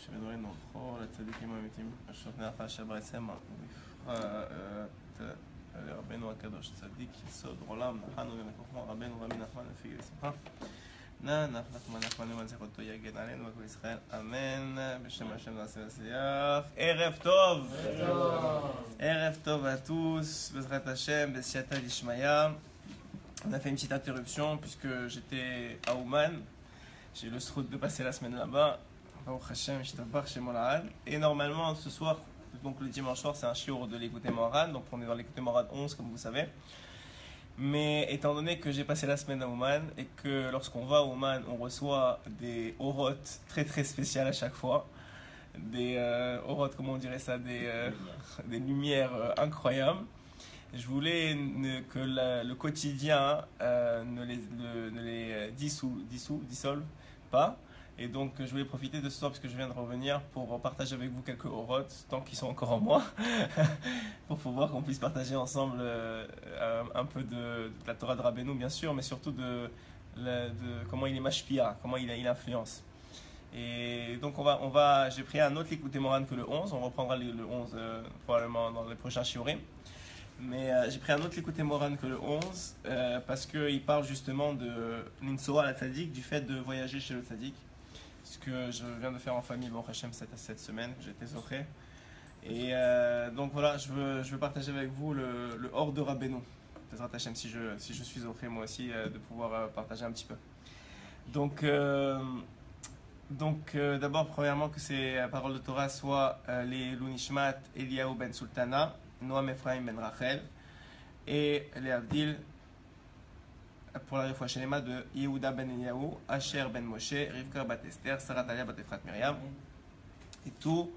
שמדברים נורכו לצדיקים האמיתיים אשר נערך אשר בעצם לרבנו הקדוש צדיק יסוד עולם נחנו ומכוחו רבנו רבי נחמן לפי שמחה נא נחמן למנצח אותו יגן עלינו וכל ישראל אמן בשם השם נעשה וסייף ערב טוב ערב טוב à tous Bezrat Hashem Besiata Dishmaya. On a fait une petite interruption puisque j'étais à Ouman. J'ai eu le srout de passer la semaine là-bas. Et normalement, ce soir, donc le dimanche soir, c'est un shiur de l'écouter Moharan. Donc on est dans l'écouter Moharan 11, comme vous savez. Mais étant donné que j'ai passé la semaine à Ouman et que lorsqu'on va à Ouman, on reçoit des orotes très très spéciales à chaque fois. Des orotes, comment on dirait ça, des lumières incroyables. Je voulais que le quotidien ne les dissolve pas. Et donc je voulais profiter de ce soir, parce que je viens de revenir, pour partager avec vous quelques orotes, tant qu'ils sont encore en moi, pour pouvoir qu'on puisse partager ensemble un peu de la Torah de Rabbeinu, bien sûr, mais surtout de comment il est mashpia, comment il influence. Et donc j'ai pris un autre Likutei Moharan que le 11, on reprendra le 11 probablement dans les prochains shiurim. Mais j'ai pris un autre Likutei Moharan que le 11 parce qu'il parle justement de l'Insoa à la Tzadik, du fait de voyager chez le Tzadik. Ce que je viens de faire en famille, bon Hachem, cette semaine, j'étais zoché. Et donc voilà, je veux partager avec vous le hors de Rabbeinu. Peut-être Hachem, si je suis zoché moi aussi, de pouvoir partager un petit peu. Donc d'abord, premièrement, que ces paroles de Torah soient les Lunishmat Eliyahu ben Sultana, Noam Ephraim ben Rachel, et les Avdil pour la Refoua Shelema de Yehuda ben Eliyahu, Asher ben Moshe, Rivka bat Esther, Sarah Talia bat Efrat Miriam, et tous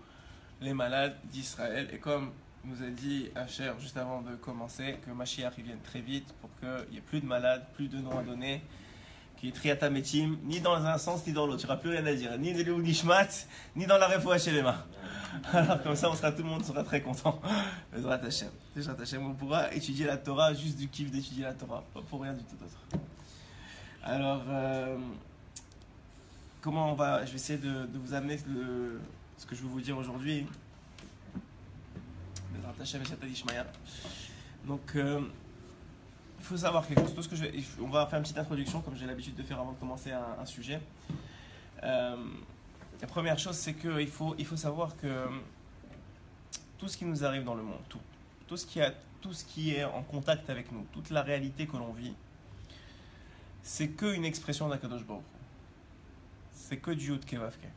les malades d'Israël. Et comme nous a dit Asher juste avant de commencer, que Mashiach vienne très vite pour qu'il n'y ait plus de malades, plus de noms à donner, qui est Triata Metim, ni dans un sens ni dans l'autre. Il n'y aura plus rien à dire, ni de Léou Nishmat, ni dans la Refoua Shelema. Alors comme ça, tout le monde sera très content. Bezrat Hashem, on pourra étudier la Torah juste du kiff d'étudier la Torah, pas pour rien du tout d'autre. Alors, comment on va? Je vais essayer de vous amener ce que je veux vous dire aujourd'hui. Bezrat Hashem et Shatad Ishmaya. Donc, il faut savoir quelque chose. On va faire une petite introduction, comme j'ai l'habitude de faire avant de commencer un sujet. La première chose, c'est qu'il faut savoir que tout ce qui nous arrive dans le monde, tout ce qui est en contact avec nous, toute la réalité que l'on vit, c'est qu'une expression d'Akadosh Baruch Hu. C'est que du Yud Kei Vav Kei.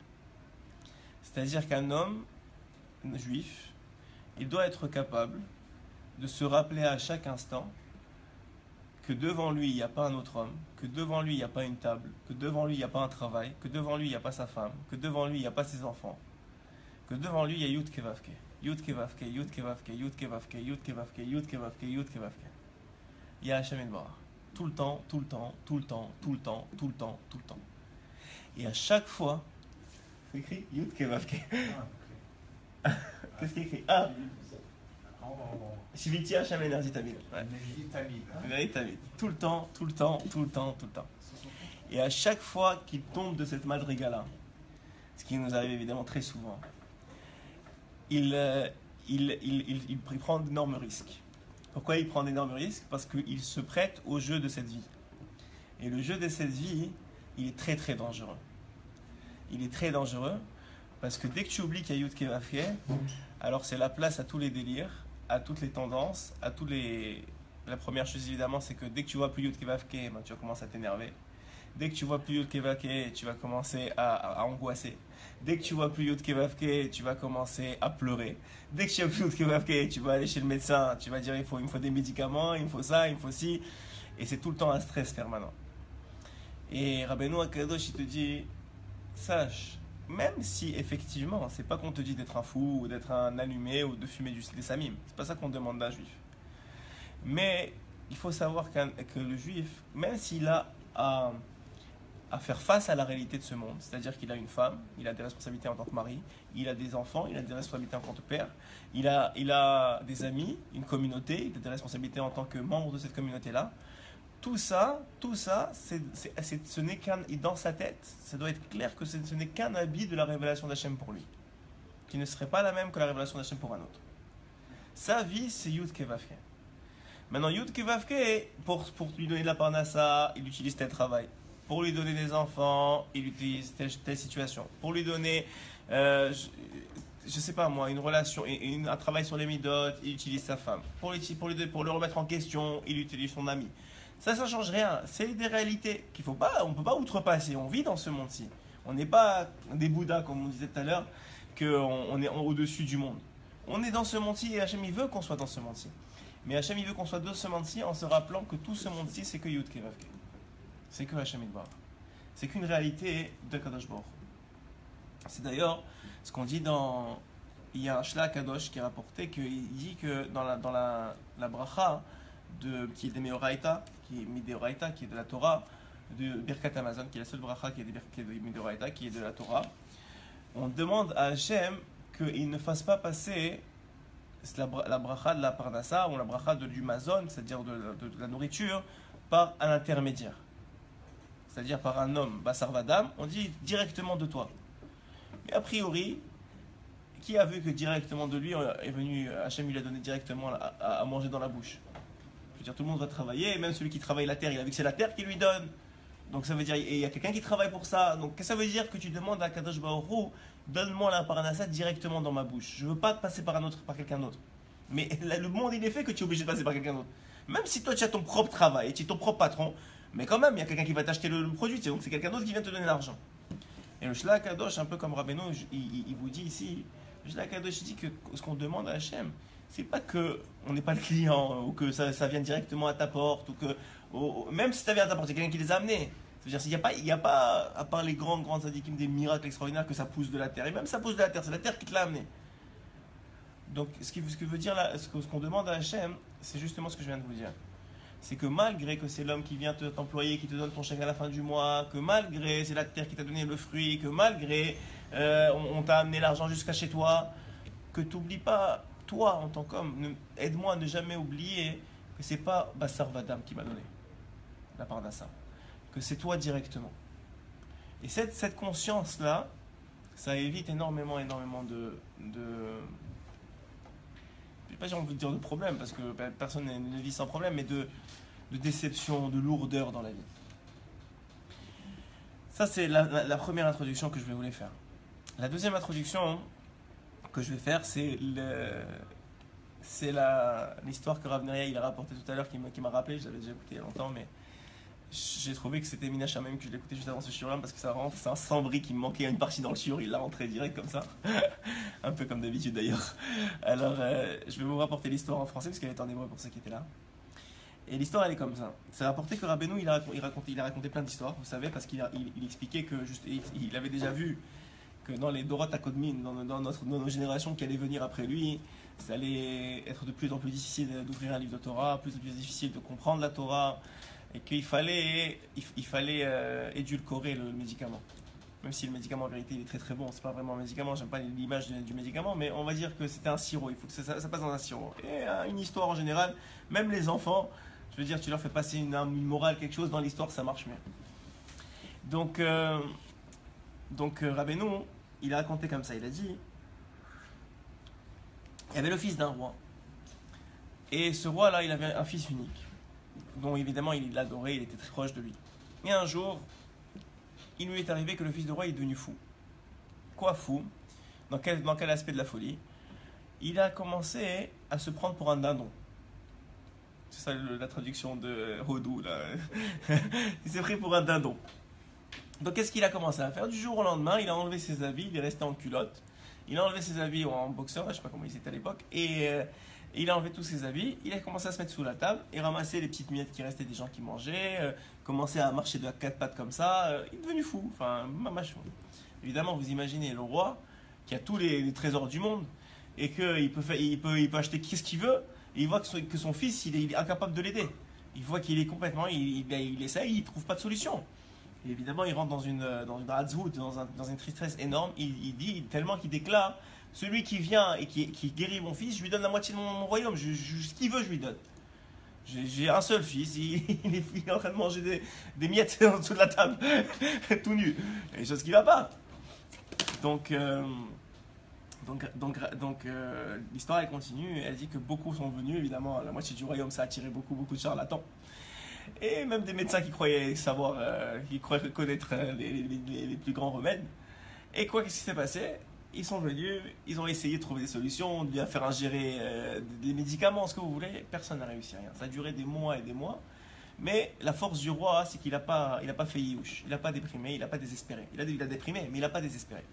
C'est-à-dire qu'un homme juif, il doit être capable de se rappeler à chaque instant que devant lui, il n'y a pas un autre homme, que devant lui, il n'y a pas une table, que devant lui, il n'y a pas un travail, que devant lui, il n'y a pas sa femme, que devant lui, il n'y a pas ses enfants, que devant lui, il y a Yud Kei Vav Kei, Yud Kei Vav Kei, Yud Kei Vav Kei, Yud Kei Vav Kei, Yud Kei Vav Kei, Yud Kei Vav Kei, Yud Kei Vav Kei. Il y a Hashem Yitbarach. Tout le temps, tout le temps, tout le temps, tout le temps, tout le temps, tout le temps. Et à chaque fois, c'est écrit Yud Kei Vav Kei. Qu'est-ce qui est écrit? Ah, Shiviti Hashem Énergie Tamid. Énergie Tamid. Tout le temps, tout le temps, tout le temps, tout le temps. Et à chaque fois qu'il tombe de cette madriga-là, ce qui nous arrive évidemment très souvent, il prend d'énormes risques. Pourquoi il prend d'énormes risques? Parce qu'il se prête au jeu de cette vie. Et le jeu de cette vie, il est très très dangereux. Il est très dangereux parce que dès que tu oublies qu'il y a Yud Kei Vav Kei, alors c'est la place à tous les délires, à toutes les tendances, à tous les... La première chose évidemment, c'est que dès que tu vois plus Yud Kei Vav Kei, tu vas commencer à t'énerver. Dès que tu vois plus Yud Kei Vav Kei, tu vas commencer à angoisser. Dès que tu vois plus Yud Kei Vav Kei, tu vas commencer à pleurer. Dès que tu vois plus Yud Kei Vav Kei, tu vas aller chez le médecin, tu vas dire il me faut des médicaments, il me faut ça, il me faut ci. Et c'est tout le temps un stress permanent. Et Rabbeinu Akadosh, il te dit, sache, même si effectivement, c'est pas qu'on te dit d'être un fou ou d'être un allumé ou de fumer des samim, c'est pas ça qu'on demande d'un juif. Mais il faut savoir que le juif, même s'il a à faire face à la réalité de ce monde, c'est-à-dire qu'il a une femme, il a des responsabilités en tant que mari, il a des enfants, il a des responsabilités en tant que père, il a des amis, une communauté, il a des responsabilités en tant que membre de cette communauté-là. ce n'est qu'un, dans sa tête, ça doit être clair que ce n'est qu'un habit de la révélation d'Hachem pour lui, qui ne serait pas la même que la révélation d'Hachem pour un autre. Sa vie, c'est Yud Kevavke. Maintenant, Yud Kevavke, pour lui donner de la parnassa, il utilise tel travail. Pour lui donner des enfants, il utilise telle situation. Pour lui donner, je sais pas moi, une relation, un travail sur les midot, il utilise sa femme. Pour le remettre en question, il utilise son ami. Ça ne change rien. C'est des réalités on ne peut pas outrepasser. On vit dans ce monde-ci. On n'est pas des Bouddhas, comme on disait tout à l'heure, qu'on est au-dessus du monde. On est dans ce monde-ci et Hachem, il veut qu'on soit dans ce monde-ci. Mais Hachem, il veut qu'on soit dans ce monde-ci en se rappelant que tout ce monde-ci, c'est que Yud Kevavke. C'est que Hachem Yitbarach. C'est qu'une réalité de Kadosh Baruch. C'est d'ailleurs ce qu'on dit dans... Il y a un Shla Kadosh qui est rapporté, qu'il dit que dans la bracha qui est des Meoraita, qui est Mideoraita, qui est de la Torah, de Birkat Amazon, qui est la seule bracha qui est de Mideoraita, qui est de la Torah, on demande à Hachem qu'il ne fasse pas passer la bracha de la Parnassa ou la bracha du Mazon, c'est-à-dire de la nourriture, par un intermédiaire. C'est-à-dire par un homme, Bassar Vadam, on dit directement de toi. Mais a priori, qui a vu que directement de lui est venu, Hachem lui a donné directement à manger dans la bouche? Je veux dire, tout le monde va travailler, et même celui qui travaille la terre, il a vu que c'est la terre qui lui donne. Donc ça veut dire, il y a quelqu'un qui travaille pour ça. Donc qu'est-ce que ça veut dire que tu demandes à Kadosh Baruch Hu, donne-moi la parnassa directement dans ma bouche. Je ne veux pas passer par quelqu'un d'autre. Mais le monde, il est fait que tu es obligé de passer par quelqu'un d'autre. Même si toi, tu as ton propre travail, tu es ton propre patron, mais quand même, il y a quelqu'un qui va t'acheter le produit, donc c'est quelqu'un d'autre qui vient te donner l'argent. Et le Shla Kadosh, un peu comme Rabbeinu, il vous dit ici, le Shla Kadosh dit que ce qu'on demande à Hachem, c'est pas que on n'est pas le client, ou que ça vient directement à ta porte, ou que même si ça vient à ta porte, il y a quelqu'un qui les a amenés. C'est-à-dire il n'y a pas, à part les grands adikim, des miracles extraordinaires, que ça pousse de la terre. Et même ça pousse de la terre, c'est la terre qui te l'a amené. Donc ce que veut dire là, ce qu'on demande à Hachem, c'est justement ce que je viens de vous dire. C'est que malgré que c'est l'homme qui vient t'employer, qui te donne ton chèque à la fin du mois, que malgré c'est la terre qui t'a donné le fruit, que malgré on t'a amené l'argent jusqu'à chez toi, que tu n'oublies pas, toi en tant qu'homme, aide-moi à ne jamais oublier que c'est pas Bassar Vadam qui m'a donné la parnassa, que c'est toi directement. Et cette conscience-là, ça évite énormément de pas j'ai envie de dire de problème, parce que personne ne vit sans problème, mais de déception, de lourdeur dans la vie. Ça, c'est la première introduction que je vais vous les faire. La deuxième introduction que je vais faire, c'est l'histoire que Rav Neria il a rapportée tout à l'heure, qui m'a rappelé, je l'avais déjà écouté il y a longtemps, mais j'ai trouvé que c'était Mina Shamem que je l'écoutais juste avant ce shiur-là, parce que c'est un sans-bris qui me manquait une partie dans le shiur, il l'a rentré direct comme ça. Un peu comme d'habitude d'ailleurs. Alors, je vais vous rapporter l'histoire en français, parce qu'elle est en hébreu pour ceux qui étaient là. Et l'histoire, elle est comme ça. C'est rapporté que Rabbeinu, il a raconté plein d'histoires, vous savez, parce qu'il expliquait que il avait déjà vu que dans les Dorot HaKodmin, dans nos générations qui allaient venir après lui, ça allait être de plus en plus difficile d'ouvrir un livre de Torah, plus en plus difficile de comprendre la Torah, et qu'il fallait édulcorer le médicament. Même si le médicament en vérité il est très très bon, c'est pas vraiment un médicament, j'aime pas l'image du médicament, mais on va dire que c'était un sirop, il faut que ça passe dans un sirop. Et une histoire en général, même les enfants, je veux dire, tu leur fais passer une morale, quelque chose, dans l'histoire ça marche mieux. Donc Rabbeinu, il a raconté comme ça, il a dit, il y avait le fils d'un roi, et ce roi là il avait un fils unique, dont évidemment il l'adorait, il était très proche de lui. Et un jour, il lui est arrivé que le fils du roi est devenu fou. Quoi fou? Dans quel aspect de la folie? Il a commencé à se prendre pour un dindon. C'est ça la traduction de Hodou là. Il s'est pris pour un dindon. Donc qu'est-ce qu'il a commencé à faire? Du jour au lendemain, il a enlevé ses habits, il est resté en culotte. Il a enlevé ses habits en boxeur, je ne sais pas comment il était à l'époque, et il a enlevé tous ses habits, il a commencé à se mettre sous la table et ramasser les petites miettes qui restaient des gens qui mangeaient, commencer à marcher de quatre pattes comme ça, il est devenu fou, enfin, mamache. Évidemment, vous imaginez le roi qui a tous les trésors du monde et qu'il peut acheter ce qu'il veut, et il voit que son fils, il est incapable de l'aider. Il voit qu'il est complètement, il essaye, il ne trouve pas de solution. Et évidemment, il rentre dans une hatzvout, dans une tristesse énorme, il dit, tellement qu'il déclare, celui qui vient et qui guérit mon fils, je lui donne la moitié de mon royaume, ce qu'il veut, je lui donne. J'ai un seul fils, il est en train de manger des miettes en dessous de la table, tout nu. Il y a des choses qui ne vont pas. Donc, l'histoire elle continue. Elle dit que beaucoup sont venus. Évidemment, la moitié du royaume, ça a attiré beaucoup de charlatans. Et même des médecins qui croyaient savoir, qui croyaient connaître les plus grands remèdes. Et quoi, qu'est-ce qui s'est passé? Ils sont venus, ils ont essayé de trouver des solutions, de bien faire ingérer des médicaments, ce que vous voulez. Personne n'a réussi à rien. Ça a duré des mois et des mois. Mais la force du roi, c'est qu'il n'a pas fait yiouch. Il n'a pas déprimé, il n'a pas désespéré. Il a déprimé, mais il n'a pas désespéré.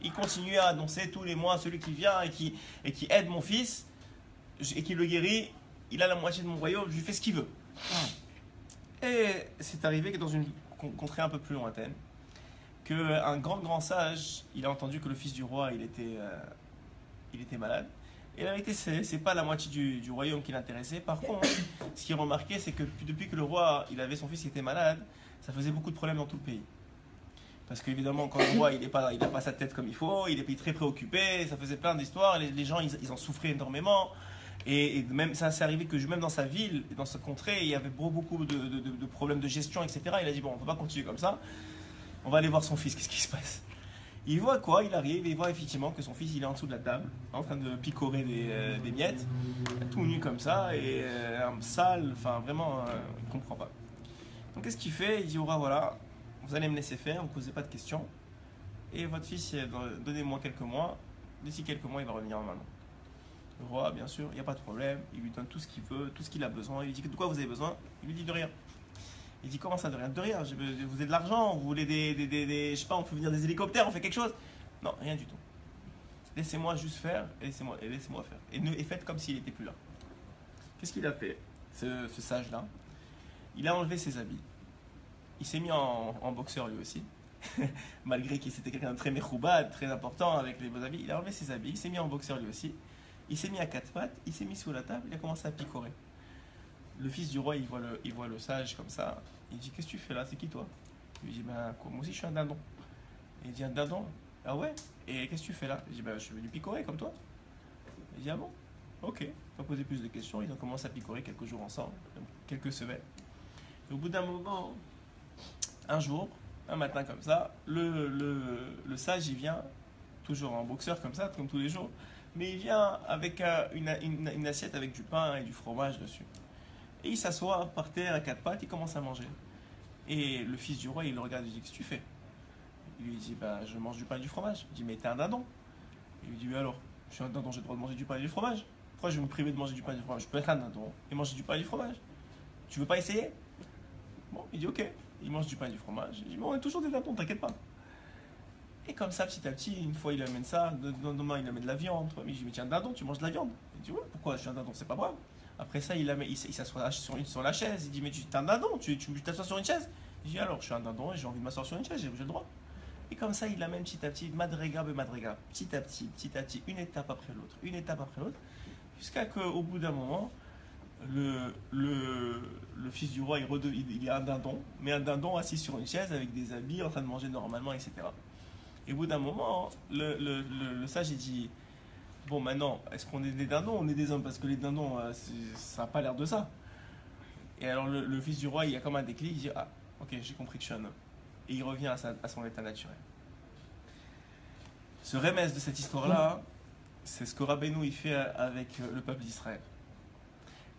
Il continue à annoncer tous les mois celui qui vient et qui aide mon fils et qui le guérit. Il a la moitié de mon royaume, je lui fais ce qu'il veut. Et c'est arrivé que dans une contrée un peu plus lointaine, qu'un grand sage, il a entendu que le fils du roi, il était malade. Et la vérité, c'est pas la moitié du royaume qui l'intéressait. Par contre, ce qu'il remarquait, c'est que depuis que le roi, il avait son fils qui était malade, ça faisait beaucoup de problèmes dans tout le pays. Parce qu'évidemment, quand le roi, il n'a pas sa tête comme il faut, il est très préoccupé, ça faisait plein d'histoires, les gens, ils en souffraient énormément. Et même, ça s'est arrivé que même dans sa ville, dans sa contrée, il y avait beaucoup de problèmes de gestion, etc. Il a dit, bon, on ne peut pas continuer comme ça. On va aller voir son fils, qu'est-ce qui se passe? Il voit quoi? Il arrive et il voit effectivement que son fils il est en dessous de la table, en train de picorer des miettes, tout nu comme ça, et sale, enfin vraiment, il ne comprend pas. Donc qu'est-ce qu'il fait? Il dit au roi, voilà, vous allez me laisser faire, vous ne posez pas de questions, et votre fils, donnez-moi quelques mois, d'ici quelques mois il va revenir normalement. Le roi, bien sûr, il n'y a pas de problème, il lui donne tout ce qu'il veut, tout ce qu'il a besoin, il lui dit de quoi vous avez besoin? Il lui dit de rien. Il dit comment ça de rien? De rien, vous avez de l'argent, vous voulez je sais pas, on fait venir des hélicoptères, on fait quelque chose? Non, rien du tout. Laissez-moi juste faire et laissez-moi faire. Et faites comme s'il n'était plus là. Qu'est-ce qu'il a fait, ce sage-là? Il a enlevé ses habits. Il s'est mis en boxeur lui aussi. Malgré qu'il était quelqu'un de très mechoubad, très important avec les beaux habits. Il a enlevé ses habits, il s'est mis en boxeur lui aussi. Il s'est mis à quatre pattes, il s'est mis sous la table, il a commencé à picorer. Le fils du roi, il voit le sage comme ça. Il dit, qu'est-ce que tu fais là? C'est qui toi? Il dit, ben, moi aussi je suis un dindon. Il dit, un dindon? Ah ouais? Et qu'est-ce que tu fais là? Il dit, ben, je suis venu picorer comme toi. Il dit, ah bon? Ok. Il va poser plus de questions. Ils ont commencé à picorer quelques jours ensemble, quelques semaines. Et au bout d'un moment, un jour, un matin comme ça, le sage, il vient, toujours en boxeur comme ça, comme tous les jours, mais il vient avec une assiette avec du pain et du fromage dessus. Et il s'assoit par terre à quatre pattes, il commence à manger. Et le fils du roi, il le regarde et dit, qu'est-ce que tu fais? Il lui dit, bah, je mange du pain et du fromage. Il dit, mais t'es un dindon? Il lui dit, mais alors, je suis un dindon, j'ai le droit de manger du pain et du fromage. Pourquoi je vais me priver de manger du pain et du fromage? Je peux être un dindon et manger du pain et du fromage. Tu veux pas essayer? Bon, il dit, ok. Il mange du pain et du fromage. Il dit, mais on est toujours des dindons, t'inquiète pas. Et comme ça, petit à petit, une fois il amène ça, demain il amène de la viande. Mais je dis, mais tiens, dindon, tu manges de la viande? Il dit, ouais, pourquoi je suis un dindon? C'est pas grave. Après ça, il s'assoit sur la chaise. Il dit, mais tu es un dindon, tu t'assois sur une chaise? Il dit, alors, je suis un dindon et j'ai envie de m'asseoir sur une chaise, j'ai le droit. Et comme ça, il l'amène petit à petit, madriga, petit à petit, une étape après l'autre, jusqu'à qu'au bout d'un moment, le fils du roi, il est un dindon, mais un dindon assis sur une chaise avec des habits, en train de manger normalement, etc. Et au bout d'un moment, le sage, il dit, bon, maintenant, est-ce qu'on est des dindons ou on est des hommes? Parce que les dindons, ça n'a pas l'air de ça. Et alors, le fils du roi, il a comme un déclic, il dit, ah, ok, j'ai compris que je suis un homme. Et il revient à son état naturel. Ce remède de cette histoire-là, c'est ce que Rabbeinu il fait avec le peuple d'Israël.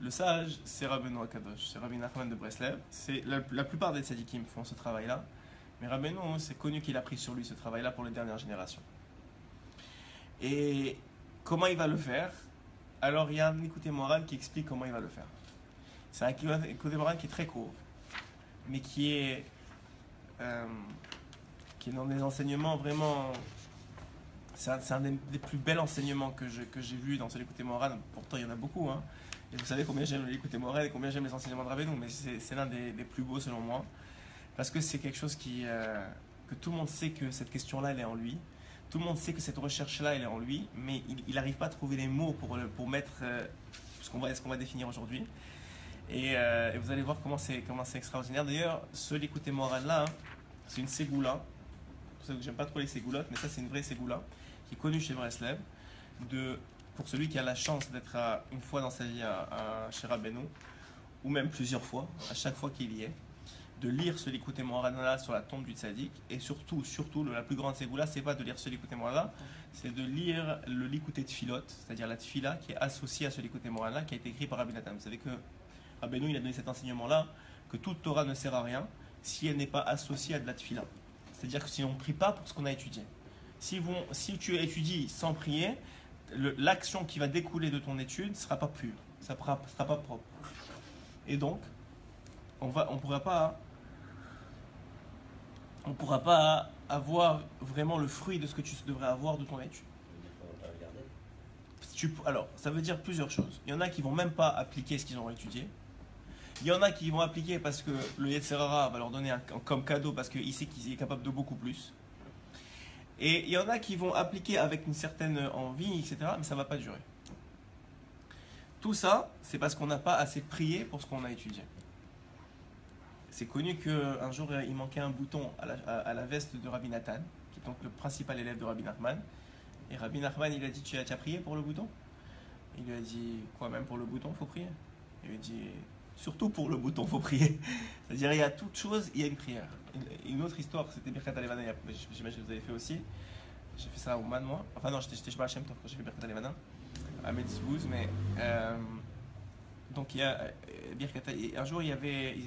Le sage, c'est Rabbeinu Akadosh, c'est Rabbi Nachman de Breslev. La plupart des tzadikim font ce travail-là. Mais Rabbeinu, c'est connu qu'il a pris sur lui ce travail-là pour les dernières générations. Et comment il va le faire? Alors, il y a un écouté moral qui explique comment il va le faire. C'est un écouté moral qui est très court, mais qui est dans des enseignements vraiment... C'est un des plus bels enseignements que j'ai vu dans l'écouté moral. Pourtant, il y en a beaucoup. Hein. Et vous savez combien j'aime l'écouté moral et combien j'aime les enseignements de Rabbeinu, mais c'est l'un des plus beaux selon moi. Parce que c'est quelque chose que tout le monde sait que cette question-là, elle est en lui. Tout le monde sait que cette recherche-là, elle est en lui, mais il n'arrive pas à trouver les mots pour mettre ce qu'on va définir aujourd'hui. Et vous allez voir comment c'est extraordinaire. D'ailleurs, l'écouté moral-là, hein, c'est une ségoula. C'est pour ça que j'aime pas trop les ségoulottes, mais ça, c'est une vraie ségoula qui est connue chez Breslev. Pour celui qui a la chance d'être une fois dans sa vie chez Rabbeinu, ou même plusieurs fois, à chaque fois qu'il y est, de lire ce Likutei Moharan sur la tombe du tzaddik, et surtout, la plus grande ségoula, c'est pas de lire ce Likutei Moharan, c'est de lire le Likutei Tfilot, c'est-à-dire la tfila qui est associée à ce Likutei Moharan qui a été écrit par Rabbi Nathan. Vous savez que Rabbeinu, il a donné cet enseignement-là, que toute Torah ne sert à rien si elle n'est pas associée à de la tfila. C'est-à-dire que si on ne prie pas pour ce qu'on a étudié. Si tu étudies sans prier, l'action qui va découler de ton étude ne sera pas pure, ça ne sera pas propre. Et donc, on ne pourra pas avoir vraiment le fruit de ce que tu devrais avoir de ton étude. Alors, ça veut dire plusieurs choses. Il y en a qui ne vont même pas appliquer ce qu'ils ont étudié. Il y en a qui vont appliquer parce que le Yetzer Hara va leur donner comme cadeau parce qu'il sait qu'il est capable de beaucoup plus. Et il y en a qui vont appliquer avec une certaine envie, etc. Mais ça ne va pas durer. Tout ça, c'est parce qu'on n'a pas assez prié pour ce qu'on a étudié. C'est connu qu'un jour, il manquait un bouton à la veste de Rabbi Nathan, qui est donc le principal élève de Rabbi Nachman. Et Rabbi Nachman, il a dit, tu as prié pour le bouton? Il lui a dit, quoi, même pour le bouton, il faut prier? Il lui a dit, surtout pour le bouton, il faut prier. C'est-à-dire, il y a toute chose, il y a une prière. Une autre histoire, c'était Birkat HaLevana, j'imagine que vous avez fait aussi. J'ai fait ça à Ouman, moi. Enfin non, j'étais chez Baal Shem Tov quand j'ai fait Birkat HaLevana, à Metzbouz, mais... donc il y a un jour ils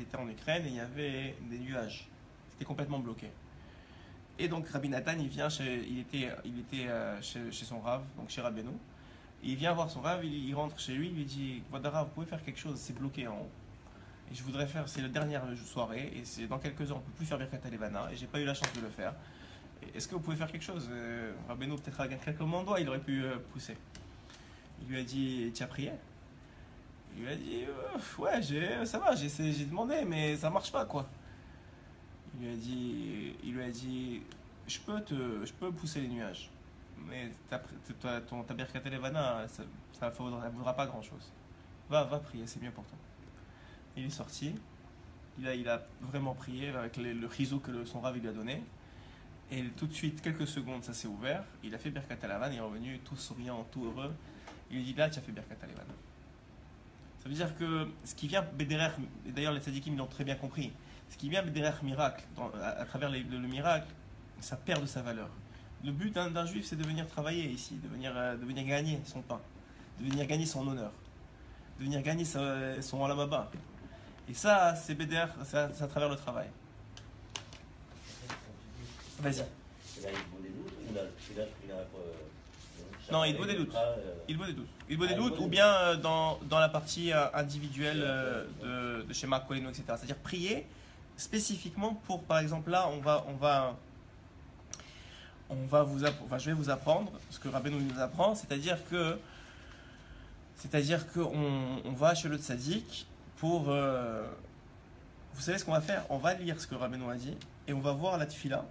étaient en Ukraine et il y avait des nuages, c'était complètement bloqué. Et donc Rabbi Nathan il était chez son Rav, donc chez Rabbeinu. Il vient voir son Rav, il rentre chez lui, il lui dit Vodara, vous pouvez faire quelque chose, c'est bloqué en haut. Et je voudrais faire, c'est la dernière soirée et c'est dans quelques heures on peut plus faire Birkat HaLevana et j'ai pas eu la chance de le faire. Est-ce que vous pouvez faire quelque chose? Rabbeinu peut-être avec un claquement de doigts, il aurait pu pousser. Il lui a dit tu as prié? Il lui a dit ouais, ça va, j'ai demandé, mais ça marche pas quoi. Il lui a dit je peux pousser les nuages, mais ta Birkat HaLevana, ça ne vaudra pas grand chose. Va prier, c'est mieux pour toi. Il est sorti, il a vraiment prié avec le riso que son Rav lui a donné. Et tout de suite, quelques secondes, ça s'est ouvert. Il a fait Birkat HaLevana, il est revenu tout souriant, tout heureux. Il lui dit là, tu as fait Birkat HaLevana. Ça veut dire que ce qui vient Bederer, et d'ailleurs les tzadikim l'ont très bien compris, ce qui vient Bederer miracle, à travers le miracle, ça perd de sa valeur. Le but d'un juif, c'est de venir travailler ici, de venir gagner son pain, de venir gagner son honneur, de venir gagner son alamaba. Et ça, c'est Bederer, c'est à travers le travail. Vas-y. Non, il vaut des doutes. Il vaut des doutes, ou bien dans la partie individuelle de chez Marc Colino, etc. C'est-à-dire prier spécifiquement pour, par exemple, là, je vais vous apprendre ce que Rabbeinu nous apprend, c'est-à-dire qu'on va chez le tzaddik pour... vous savez ce qu'on va faire? On va lire ce que Rabbeinu a dit et on va voir la tfila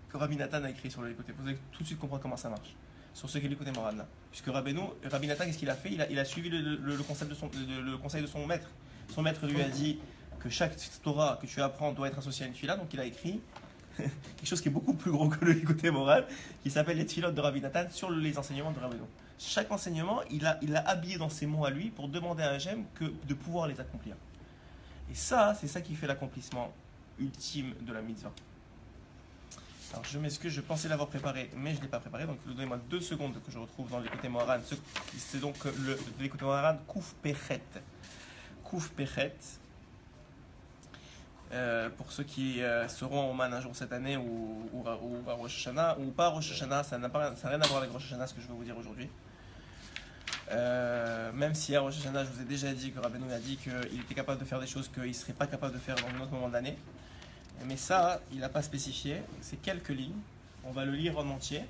que Rabbi Nathan a écrit sur le côté. Vous allez tout de suite comprendre comment ça marche. Sur ce qu'est l'écoute Moran là. Puisque Rabbi Nathan, qu'est-ce qu'il a fait? Il a suivi le conseil de son maître. Son maître lui a dit que chaque Torah que tu apprends doit être associée à une tfila, donc il a écrit quelque chose qui est beaucoup plus gros que le l'écoute Moran, qui s'appelle les tfilotes de Rabbi Nathan sur les enseignements de Rabbi Nathan. Chaque enseignement, il l'a habillé dans ses mots à lui pour demander à Hachem de pouvoir les accomplir. Et ça, c'est ça qui fait l'accomplissement ultime de la mitzvah. Alors je m'excuse, je pensais l'avoir préparé, mais je ne l'ai pas préparé, donc donnez-moi 2 secondes que je retrouve dans l'écoute Moharan. C'est donc l'écoute Moharan Kouf Pechet. Kouf Pechet. Pour ceux qui seront au Man un jour cette année ou à Rosh Hashanah, ou pas à Rosh Hashanah, ça n'a rien à voir avec Rosh Hashanah, ce que je vais vous dire aujourd'hui. Même si à Rosh Hashanah, je vous ai déjà dit que Rabbeinu a dit qu'il était capable de faire des choses qu'il ne serait pas capable de faire dans un autre moment de l'année. Mais ça, il n'a pas spécifié, c'est quelques lignes, on va le lire en entier,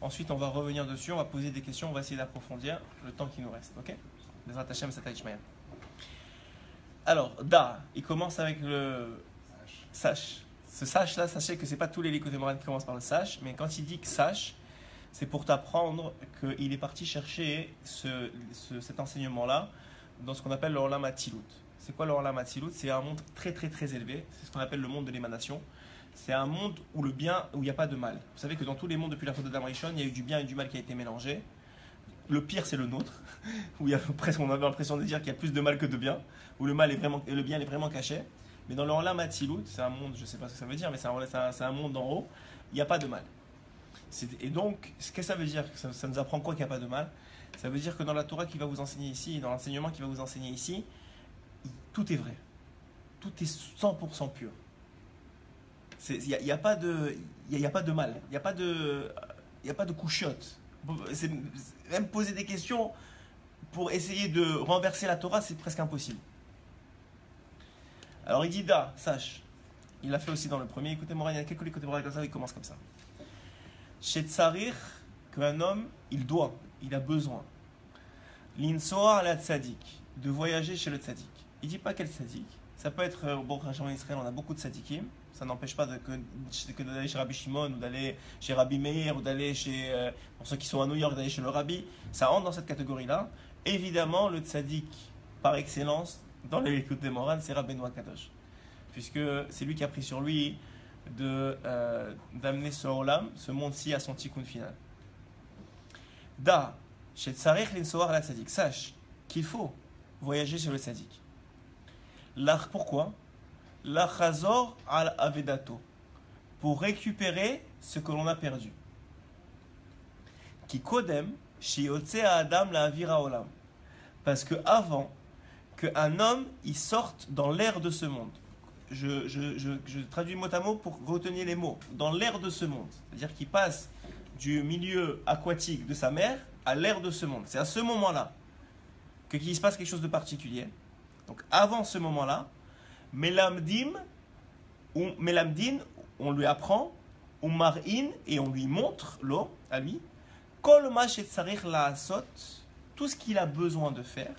ensuite on va revenir dessus, on va poser des questions, on va essayer d'approfondir le temps qui nous reste, ok? Bezrat Hashem, Sata Ishmael. Alors, Da, il commence avec le Sache. Ce Sache là, sachez que ce n'est pas tous les Likutei Moharan qui commencent par le Sache, mais quand il dit que Sache, c'est pour t'apprendre qu'il est parti chercher cet enseignement-là dans ce qu'on appelle le Olam Hatzilut. C'est quoi le Olam Hatzilut? C'est un monde très très très élevé, c'est ce qu'on appelle le monde de l'émanation. C'est un monde où il n'y a pas de mal. Vous savez que dans tous les mondes depuis la faute d'Adam Rishon, il y a eu du bien et du mal qui a été mélangé. le pire c'est le nôtre, où il y a presque, on avait l'impression de dire qu'il y a plus de mal que de bien, où le mal est vraiment, et le bien est vraiment caché. Mais dans le Olam Hatzilut, c'est un monde, je ne sais pas ce que ça veut dire, mais c'est un monde d'en haut, il n'y a pas de mal. Et donc, ce que ça veut dire, ça nous apprend quoi qu'il n'y a pas de mal? Ça veut dire que dans la Torah qui va vous enseigner ici, dans l'enseignement qui va vous enseigner ici, tout est vrai. Tout est 100% pur. Il n'y a pas de mal, il n'y a pas de couchotte. Même poser des questions pour essayer de renverser la Torah, c'est presque impossible. Alors il dit Da, sache, il l'a fait aussi dans le premier, écoutez Moran, il y a quelques côtés comme ça, il commence comme ça. Chez Tsarir, qu'un homme, il doit, il a besoin. L'insoar la tzadik, de voyager chez le tzadik. Il ne dit pas quel tzadik. Ça peut être, bon, en Israël, on a beaucoup de tzadikim. Ça n'empêche pas que d'aller chez Rabbi Shimon, ou d'aller chez Rabbi Meir, ou d'aller chez, pour ceux qui sont à New York, d'aller chez le Rabbi. Ça entre dans cette catégorie-là. Évidemment, le tzadik, par excellence, dans les Likutei des Moran, c'est Rabbeinu Kadosh. Puisque c'est lui qui a pris sur lui d'amener ce Olam, ce monde-ci, à son tikkun final. Da, chez Tsarech l'insoar la tzadik. Sache qu'il faut voyager sur le tzadik. Pourquoi? La chazor al avedato. Pour récupérer ce que l'on a perdu. Ki kodem, shi yotze adam la avira olam. Parce que avant qu'un homme il sorte dans l'air de ce monde. Je traduis mot à mot pour retenir les mots. Dans l'air de ce monde. C'est-à-dire qu'il passe du milieu aquatique de sa mère à l'air de ce monde. C'est à ce moment-là qu'il se passe quelque chose de particulier. Donc avant ce moment-là, Melamdin, on lui apprend, ou Mar'in, et on lui montre, l'eau, à lui, Kol ma shetzarich la'asot, tout ce qu'il a besoin de faire,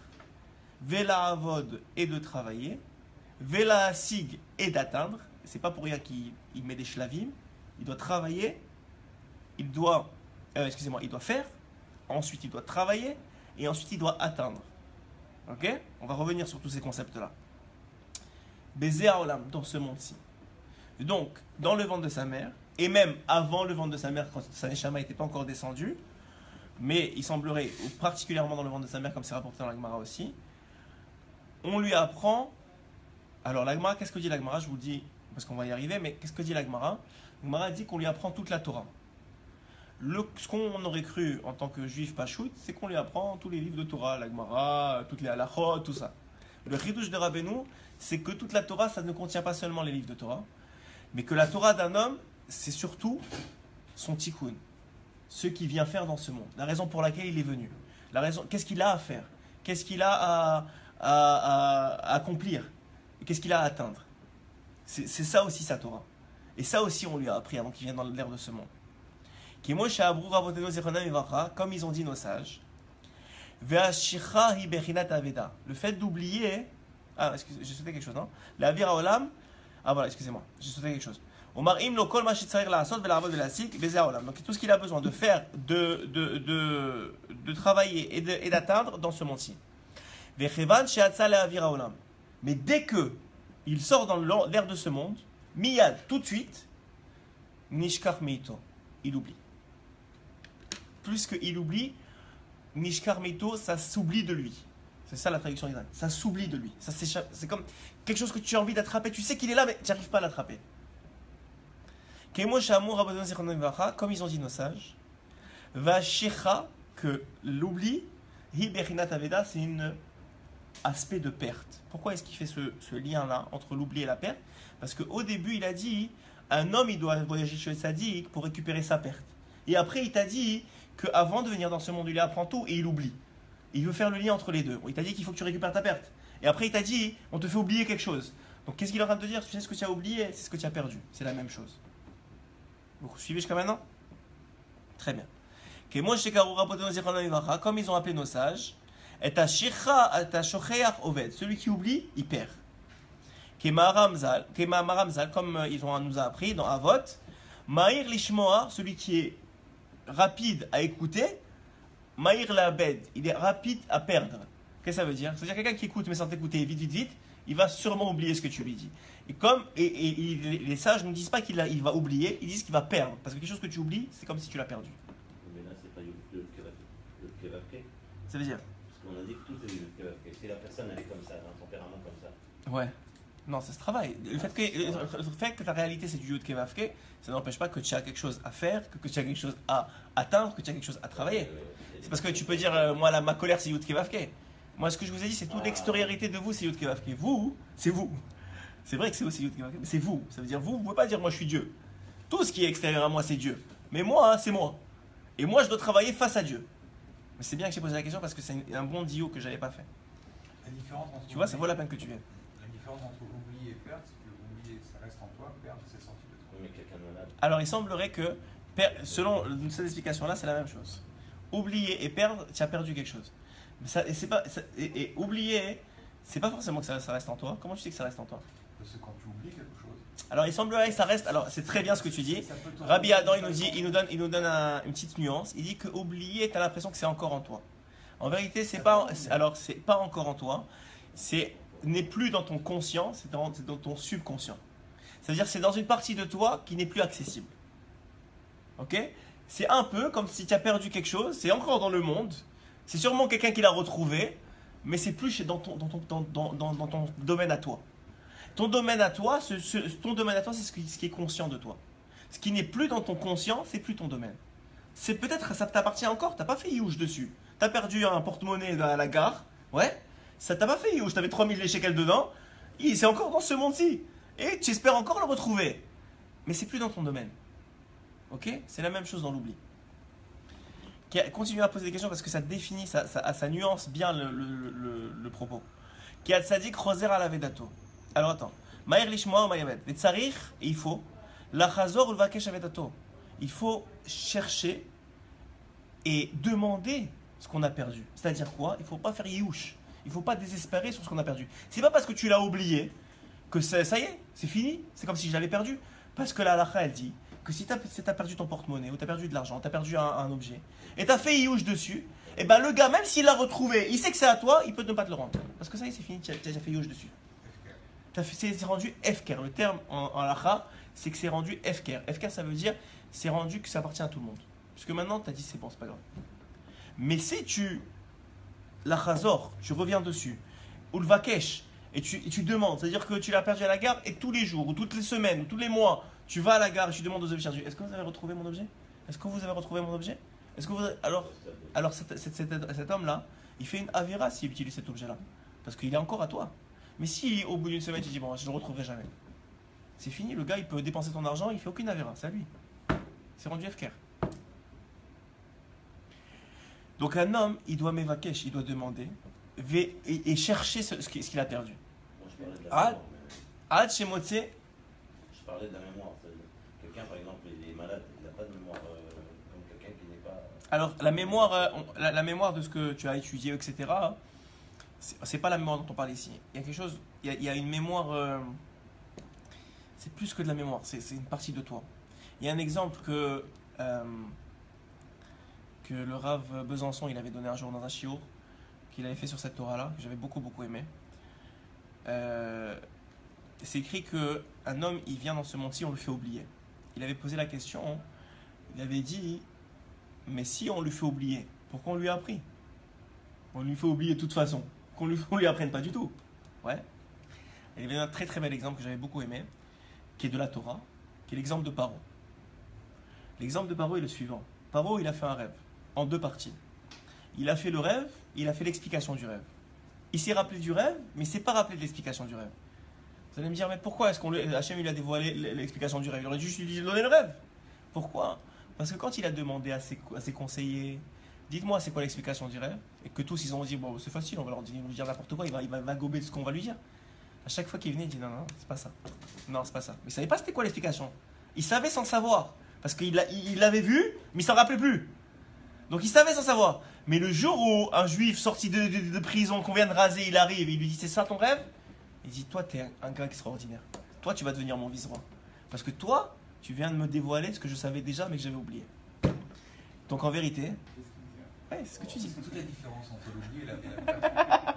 Vela avod, et de travailler, Vela asig, et d'atteindre. C'est pas pour rien qu'il met des shlavim. Il doit travailler, il doit faire, ensuite il doit travailler, et ensuite il doit atteindre. Ok? On va revenir sur tous ces concepts-là. Baiser à Olam, dans ce monde-ci. Donc, dans le ventre de sa mère, et même avant le ventre de sa mère, quand sa neshama n'était pas encore descendue, mais il semblerait, ou particulièrement dans le ventre de sa mère, comme c'est rapporté dans la Gemara aussi, on lui apprend. Alors, la Gemara, qu'est-ce que dit la Gemara? Je vous le dis, parce qu'on va y arriver, mais qu'est-ce que dit la Gemara? La Gemara dit qu'on lui apprend toute la Torah. Ce qu'on aurait cru en tant que juif pachout, c'est qu'on lui apprend tous les livres de Torah, la Gemara, toutes les halachot, tout ça. Le chidouche de Rabbeinu, c'est que toute la Torah, ça ne contient pas seulement les livres de Torah, mais que la Torah d'un homme, c'est surtout son tikkun, ce qu'il vient faire dans ce monde, la raison pour laquelle il est venu, la raison, qu'est-ce qu'il a à faire, qu'est-ce qu'il a à accomplir, qu'est-ce qu'il a à atteindre. C'est ça aussi sa Torah. Et ça aussi, on lui a appris avant qu'il vienne dans l'air de ce monde. Comme ils ont dit nos sages, le fait d'oublier. Ah, excusez, j'ai sauté quelque chose, non? La vira olam. Ah, voilà, excusez-moi, j'ai sauté quelque chose. Donc, tout ce qu'il a besoin de faire, de travailler et d'atteindre dans ce monde-ci. Mais dès que il sort dans l'air de ce monde, miyad, tout de suite, nishkar meito, il oublie. Plus qu'il oublie, nishkar meito, ça s'oublie de lui. C'est ça la traduction exacte. Ça s'oublie de lui. Ça s'échappe. C'est comme quelque chose que tu as envie d'attraper. Tu sais qu'il est là, mais tu n'arrives pas à l'attraper. Comme ils ont dit nos sages, Vashecha, que l'oubli, Hiberinat Aveda, c'est un aspect de perte. Pourquoi est-ce qu'il fait ce lien-là entre l'oubli et la perte? Parce qu'au début, il a dit un homme, il doit voyager chez le sadique pour récupérer sa perte. Et après, il t'a dit qu'avant de venir dans ce monde, il apprend tout et il oublie. Il veut faire le lien entre les deux. Il t'a dit qu'il faut que tu récupères ta perte. Et après, il t'a dit, on te fait oublier quelque chose. Donc, qu'est-ce qu'il est en train de te dire? Tu sais ce que tu as oublié, c'est ce que tu as perdu. C'est la même chose. Vous suivez jusqu'à maintenant? Très bien. Comme ils ont appelé nos sages, celui qui oublie, il perd. Comme nous a appris dans Avot, Maïr lishmoa, celui qui est rapide à écouter, Maïr l'abed, il est rapide à perdre. Qu'est-ce que ça veut dire? C'est-à-dire quelqu'un qui écoute mais sans t'écouter vite, il va sûrement oublier ce que tu lui dis. Les sages ne disent pas qu'il va oublier, ils disent qu'il va perdre. Parce que quelque chose que tu oublies, c'est comme si tu l'as perdu. Mais là, c'est pas Yom Kippur. Ça veut dire? Parce qu'on a dit que tout est Yud-Kevavke. Si la personne elle est comme ça, un tempérament comme ça. Ouais. Non, ça se travaille. Le fait que ta réalité c'est du Yud Kevavke, ça n'empêche pas que tu as quelque chose à faire, que tu as quelque chose à atteindre, que tu as quelque chose à travailler. C'est parce que tu peux dire, moi, ma colère c'est Yud Kevavke. Moi, ce que je vous ai dit, c'est toute l'extériorité de vous, c'est Yud Kevavke. Vous, c'est vous. C'est vrai que c'est aussi Yud Kevavke, mais c'est vous. Ça veut dire, vous ne pouvez pas dire, moi, je suis Dieu. Tout ce qui est extérieur à moi, c'est Dieu. Mais moi, c'est moi. Et moi, je dois travailler face à Dieu. Mais c'est bien que j'ai posé la question parce que c'est un bon dio que je n'avais pas fait. La différence entre Tu vois, ça vaut la peine que tu viennes. La différence entre oublier et perdre, c'est que oublier, ça reste en toi, perdre, c'est sorti de toi. Mais quelqu'un de malade. Alors, il semblerait que, selon cette explication-là, c'est la même chose. Oublier et perdre, tu as perdu quelque chose. Mais ça, et oublier, c'est pas forcément que ça reste en toi. Comment tu sais que ça reste en toi? Parce que quand tu oublies quelque chose, Alors, il semblerait que ça reste. Alors, c'est très bien ce que tu dis. Rabbi Adam, il nous donne une petite nuance. Il dit que oublier, tu as l'impression que c'est encore en toi. En vérité, c'est pas encore en toi. N'est plus dans ton conscient, c'est dans ton subconscient. C'est-à-dire, c'est dans une partie de toi qui n'est plus accessible. Ok? C'est un peu comme si tu as perdu quelque chose, c'est encore dans le monde, c'est sûrement quelqu'un qui l'a retrouvé, mais c'est plus dans ton domaine à toi. Ton domaine à toi, c'est ce qui est conscient de toi. Ce qui n'est plus dans ton conscient, c'est plus ton domaine. C'est peut-être ça t'appartient encore, t'as pas fait youch dessus. T'as perdu un porte-monnaie à la gare, ouais, ça t'a pas fait youch, t'avais 3000 shekels dedans, c'est encore dans ce monde-ci. Et tu espères encore le retrouver. Mais c'est plus dans ton domaine. Ok? C'est la même chose dans l'oubli. Continuez à poser des questions parce que ça définit, ça nuance bien le propos. Qui a tzadik roser à la vedato. Alors attends. Maïr lishmoa ou mayamed. Les tsarich, il faut. La chazor ou le vakesh avedato. Il faut chercher et demander ce qu'on a perdu. C'est-à-dire quoi? Il ne faut pas faire yiouch. Il ne faut pas désespérer sur ce qu'on a perdu. C'est pas parce que tu l'as oublié que ça y est, c'est fini. C'est comme si je l'avais perdu. Parce que la halakha, elle dit que si tu as perdu ton porte-monnaie, ou tu as perdu de l'argent, tu as perdu un objet, et tu as fait youch dessus, et ben le gars, même s'il l'a retrouvé, il sait que c'est à toi, il peut ne pas te le rendre. Parce que ça y est, c'est fini, tu as déjà fait youch dessus. C'est rendu efker. Le terme en halakha, c'est que c'est rendu efker. Efker, ça veut dire c'est rendu que ça appartient à tout le monde. Parce que maintenant, tu as dit c'est bon, c'est pas grave. Mais si la chazor, tu reviens dessus, ou le vakesh, et tu demandes, c'est-à-dire que tu l'as perdu à la gare, et tous les jours, ou toutes les semaines, ou tous les mois, tu vas à la gare et tu demandes aux objets, est-ce que vous avez retrouvé mon objet? Est-ce que vous avez retrouvé mon objet? Est-ce que vous avez... Alors cet homme-là, il fait une avéra s'il utilise cet objet-là. Parce qu'il est encore à toi. Mais si au bout d'une semaine, tu dis, bon, je ne le retrouverai jamais. C'est fini, le gars, il peut dépenser ton argent, il fait aucune avéra, c'est à lui. C'est rendu FKR. Donc un homme, il doit m'évakesh, il doit demander et chercher ce qu'il a perdu. Moi, je parlais de la mémoire. Ad chez Motse. Je parlais de la mémoire. Quelqu'un, par exemple, il est malade, il n'a pas de mémoire comme quelqu'un qui n'est pas. Alors, la mémoire de ce que tu as étudié, etc., c'est pas la mémoire dont on parle ici. Il y a quelque chose, il y a une mémoire, c'est plus que de la mémoire, c'est une partie de toi. Il y a un exemple que le Rav Besançon, il avait donné un jour dans un shiur, qu'il avait fait sur cette Torah-là, que j'avais beaucoup aimé. C'est écrit qu'un homme, il vient dans ce monde-ci, on le fait oublier. Il avait posé la question, il avait dit, mais si on lui fait oublier, pourquoi on lui a appris? On lui fait oublier de toute façon, qu'on lui apprenne pas du tout. Ouais. Il y avait un très bel exemple que j'avais beaucoup aimé, qui est de la Torah, qui est l'exemple de Paro. L'exemple de Paro est le suivant. Paro, il a fait un rêve, en deux parties. Il a fait le rêve, il a fait l'explication du rêve. Il s'est rappelé du rêve, mais il ne s'est pas rappelé de l'explication du rêve. Vous allez me dire, mais pourquoi est-ce qu'Hachem il a dévoilé l'explication du rêve? Il aurait dû lui donner le rêve. Pourquoi? Parce que quand il a demandé à ses conseillers, dites-moi c'est quoi l'explication du rêve, et que tous ils ont dit, bon c'est facile, on va leur dire n'importe quoi, il va gober de ce qu'on va lui dire. À chaque fois qu'il venait, il dit non, c'est pas ça. Non, c'est pas ça. Mais il savait pas c'était quoi l'explication. Il savait sans savoir. Parce qu'il l'avait vu, mais il s'en rappelait plus. Donc il savait sans savoir. Mais le jour où un juif sorti de prison, qu'on vient de raser, il arrive et il lui dit c'est ça ton rêve? Il dit toi t'es un gars extraordinaire. Toi tu vas devenir mon vice-roi. Parce que toi, tu viens de me dévoiler ce que je savais déjà mais que j'avais oublié. Donc en vérité, Ouais, c'est ce que tu dis. C'est toute la différence entre l'oubli et la perte.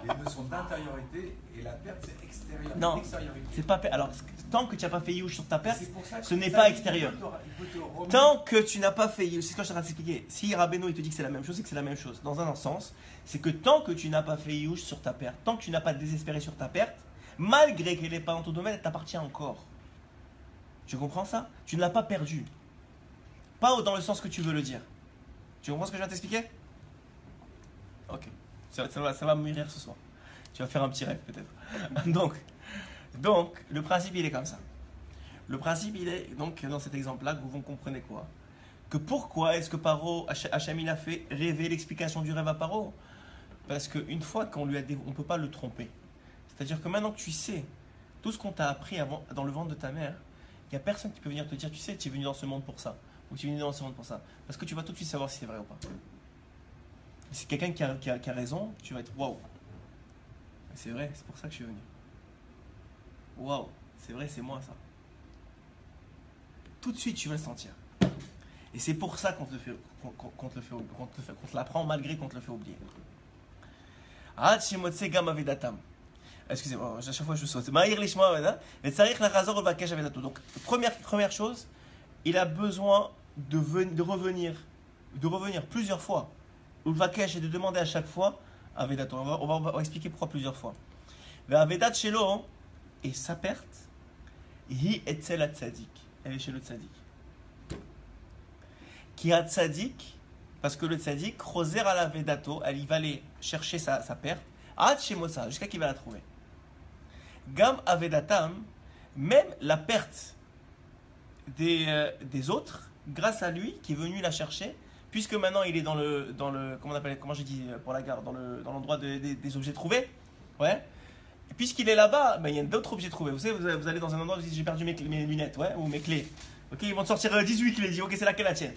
Il y a une notion d'intériorité et la perte, c'est extérieur. Non, Extériorité. c'est pas. Alors, tant que tu n'as pas fait youch sur ta perte, C'est pour ça que ce n'est ça, pas il extérieur. peut te remettre- Tant que tu n'as pas fait youch, c'est ce que je suis en train de t'expliquer. Si Rabbeinu il te dit que c'est la même chose, c'est que c'est la même chose. Dans un sens, c'est que tant que tu n'as pas fait youch sur ta perte, tant que tu n'as pas désespéré sur ta perte, malgré qu'elle n'est pas dans ton domaine, elle t'appartient encore. Tu comprends ça? Tu ne l'as pas perdue. Pas dans le sens que tu veux le dire. Tu comprends ce que je viens de t'expliquer? Ok. Ça va me rire ce soir. Tu vas faire un petit rêve peut-être. donc, le principe il est comme ça. Le principe il est, donc dans cet exemple-là, que vous comprenez quoi? Que pourquoi est-ce que Paro, Hachem il a fait rêver l'explication du rêve à Paro? Parce qu'une fois qu'on lui a dit, on ne peut pas le tromper. C'est-à-dire que maintenant que tu sais tout ce qu'on t'a appris avant, dans le ventre de ta mère, il n'y a personne qui peut venir te dire, tu sais, tu es venu dans ce monde pour ça. Ou tu es venu dans ce monde pour ça. Parce que tu vas tout de suite savoir si c'est vrai ou pas. Si quelqu'un qui a raison, tu vas être waouh. C'est vrai, c'est pour ça que je suis venu. Waouh, c'est vrai, c'est moi ça. Tout de suite, tu vas le sentir. Et c'est pour ça qu'on te l'apprend malgré qu'on te le fait oublier. Excusez-moi, à chaque fois je saute. Donc, première chose, il a besoin de revenir plusieurs fois. Ulvakesh et de demander à chaque fois Avedato. On va expliquer pourquoi plusieurs fois. Avedat Shelo et sa perte, hi etzel atzadik. Elle est chez le tzadik. Qui a tzadik, parce que le tzadik, roser à la vedato, il va aller chercher sa perte, jusqu'à qu'il va la trouver. Gam avedatam, même la perte des autres, grâce à lui, qui est venu la chercher, puisque maintenant il est dans le comment j'ai dit pour la gare, dans l'endroit des objets trouvés, ouais. Et puisqu'il est là-bas, il y a d'autres objets trouvés. Vous savez, vous allez dans un endroit, vous dites j'ai perdu mes lunettes, ouais, ou mes clés. Ok, ils vont te sortir 18 clés, ils disent ok, c'est laquelle la tienne.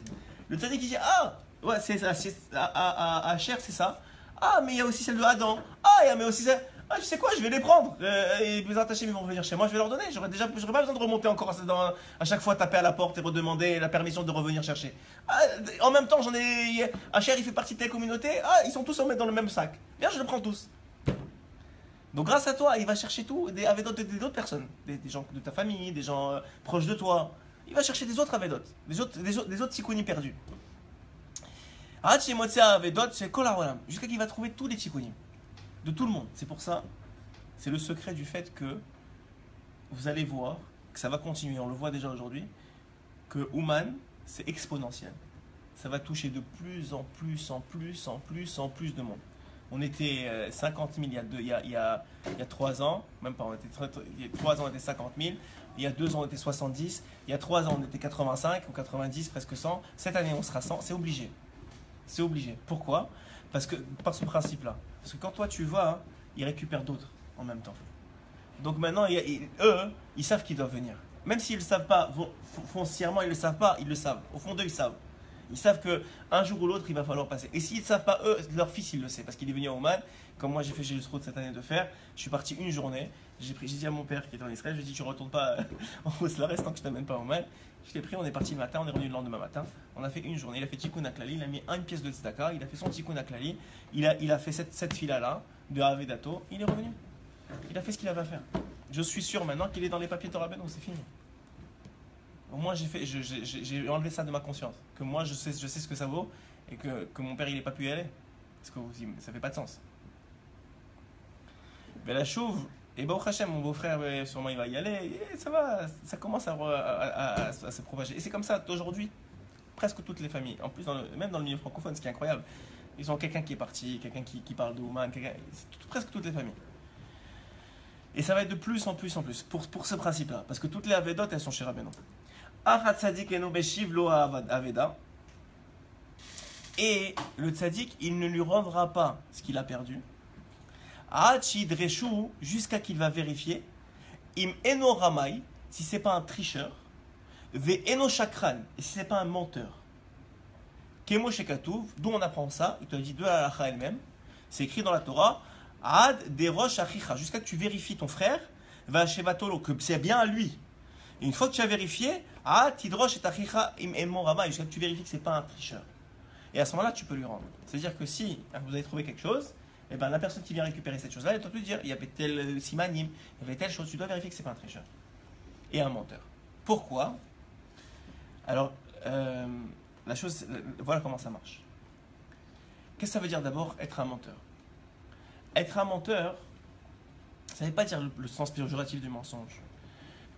Le tzaddik il dit ah, ouais, c'est ça, à Cher, c'est ça. Ah, mais il y a aussi celle de Adam. Ah, mais aussi celle. Ah, tu sais quoi, je vais les prendre. Et les attachés vont revenir chez moi, je vais leur donner. J'aurais pas besoin de remonter encore à chaque fois taper à la porte et redemander la permission de revenir chercher. Ah, en même temps, Asher, il fait partie de ta communauté. Ah, ils sont tous dans le même sac. Viens, je les prends tous. Donc, grâce à toi, il va chercher tout avec d'autres personnes. Des gens de ta famille, des gens proches de toi. Il va chercher des autres Avedot. Des autres tikkunim perdus. Jusqu'à qu'il va trouver tous les tikkunim. De tout le monde. C'est pour ça, c'est le secret du fait que vous allez voir que ça va continuer. On le voit déjà aujourd'hui, que Ouman, c'est exponentiel. Ça va toucher de plus en plus de monde. On était 50 000 il y a 3 ans, même pas, il y a 3 ans on était 50 000, il y a 2 ans on était 70, il y a 3 ans on était 85 ou 90, presque 100. Cette année on sera 100, c'est obligé. C'est obligé. Pourquoi? Parce que par ce principe-là. Parce que quand toi tu vas, ils récupèrent d'autres en même temps. Donc maintenant, eux, ils savent qu'ils doivent venir. Même s'ils ne le savent pas, foncièrement ils ne le savent pas, ils le savent. Au fond d'eux, ils savent. Ils savent qu'un jour ou l'autre, il va falloir passer. Et s'ils ne savent pas, eux, leur fils, il le sait. Parce qu'il est venu à Oman, comme moi j'ai le route cette année de faire. Je suis parti une journée. J'ai dit à mon père qui est en Israël, je lui ai dit, tu ne retournes pas en Haute-Larès tant que je ne t'amène pas à Oman. Je l'ai pris, on est parti le matin, on est revenu le lendemain matin. On a fait une journée, il a fait Tikkun Aklali, il a mis une pièce de tzedaka, il a fait son Tikkun Aklali, il a fait cette fila-là de Avedato, il est revenu. Il a fait ce qu'il avait à faire. Je suis sûr maintenant qu'il est dans les papiers Torah Ben, donc c'est fini. Au moins j'ai enlevé ça de ma conscience. Que moi je sais ce que ça vaut et que mon père il n'est pas pu y aller. Parce que ça fait pas de sens. Mais la chouve, et Baruch Hashem, mon beau-frère sûrement il va y aller, et ça commence à se propager. Et c'est comme ça aujourd'hui, presque toutes les familles, en plus même dans le milieu francophone, ce qui est incroyable, ils ont quelqu'un qui est parti, quelqu'un qui parle d'Ouman, presque toutes les familles. Et ça va être de plus en plus pour ce principe-là, parce que toutes les Avedot elles sont chez Rabbeinu. Achat tzadik eno beshiv lo aveda. Et le tzaddik, il ne lui rendra pas ce qu'il a perdu. Jusqu'à qu'il va vérifier. Im eno ramai, si c'est pas un tricheur. Ve eno shakran, et si c'est pas un menteur. Kemo shekatuv, d'où on apprend ça, il te dit de la halakha elle-même. C'est écrit dans la Torah. Ad derosh achicha, jusqu'à que tu vérifies ton frère. Va shevatolo, que c'est bien à lui. Et une fois que tu as vérifié, jusqu'à que tu vérifies que c'est pas un tricheur. Et à ce moment-là, tu peux lui rendre. C'est-à-dire que si vous avez trouvé quelque chose, eh ben, la personne qui vient récupérer cette chose-là, elle doit te dire, il y avait tel simanim, il y avait telle chose, tu dois vérifier que ce n'est pas un tricheur. Et un menteur. Pourquoi? Alors, la chose, voilà comment ça marche. Qu'est-ce que ça veut dire d'abord être un menteur? Être un menteur, ça ne veut pas dire le sens péjoratif du mensonge.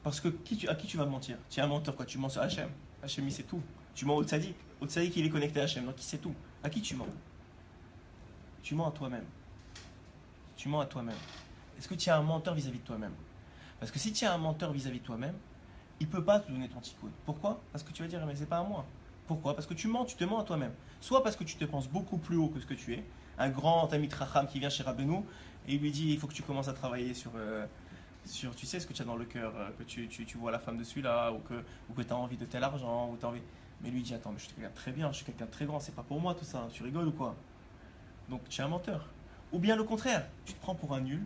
Parce que à qui tu vas mentir? Tu es un menteur, quoi. Tu mens sur Hachem. Hachem, il sait tout. Tu mens au tzaddik. Au tzaddik, il est connecté à Hachem, donc il sait tout. À qui tu mens? Tu mens à toi-même. Tu mens à toi-même. Est-ce que tu es un menteur vis-à-vis de toi-même? Parce que si tu es un menteur vis-à-vis de toi-même, il ne peut pas te donner ton tikkun. Pourquoi? Parce que tu vas dire, mais c'est pas à moi. Pourquoi? Parce que tu mens, tu te mens à toi-même. Soit parce que tu te penses beaucoup plus haut que ce que tu es. Un grand ami Racham qui vient chez Rabbeinu et il lui dit, il faut que tu commences à travailler sur tu sais ce que tu as dans le cœur, que tu vois la femme dessus là, ou que tu as envie de tel argent, ou tu as envie. Mais lui dit, attends, mais je suis quelqu'un de très bien, je suis quelqu'un de très grand, c'est pas pour moi tout ça, tu rigoles ou quoi? Donc tu es un menteur. Ou bien le contraire, tu te prends pour un nul,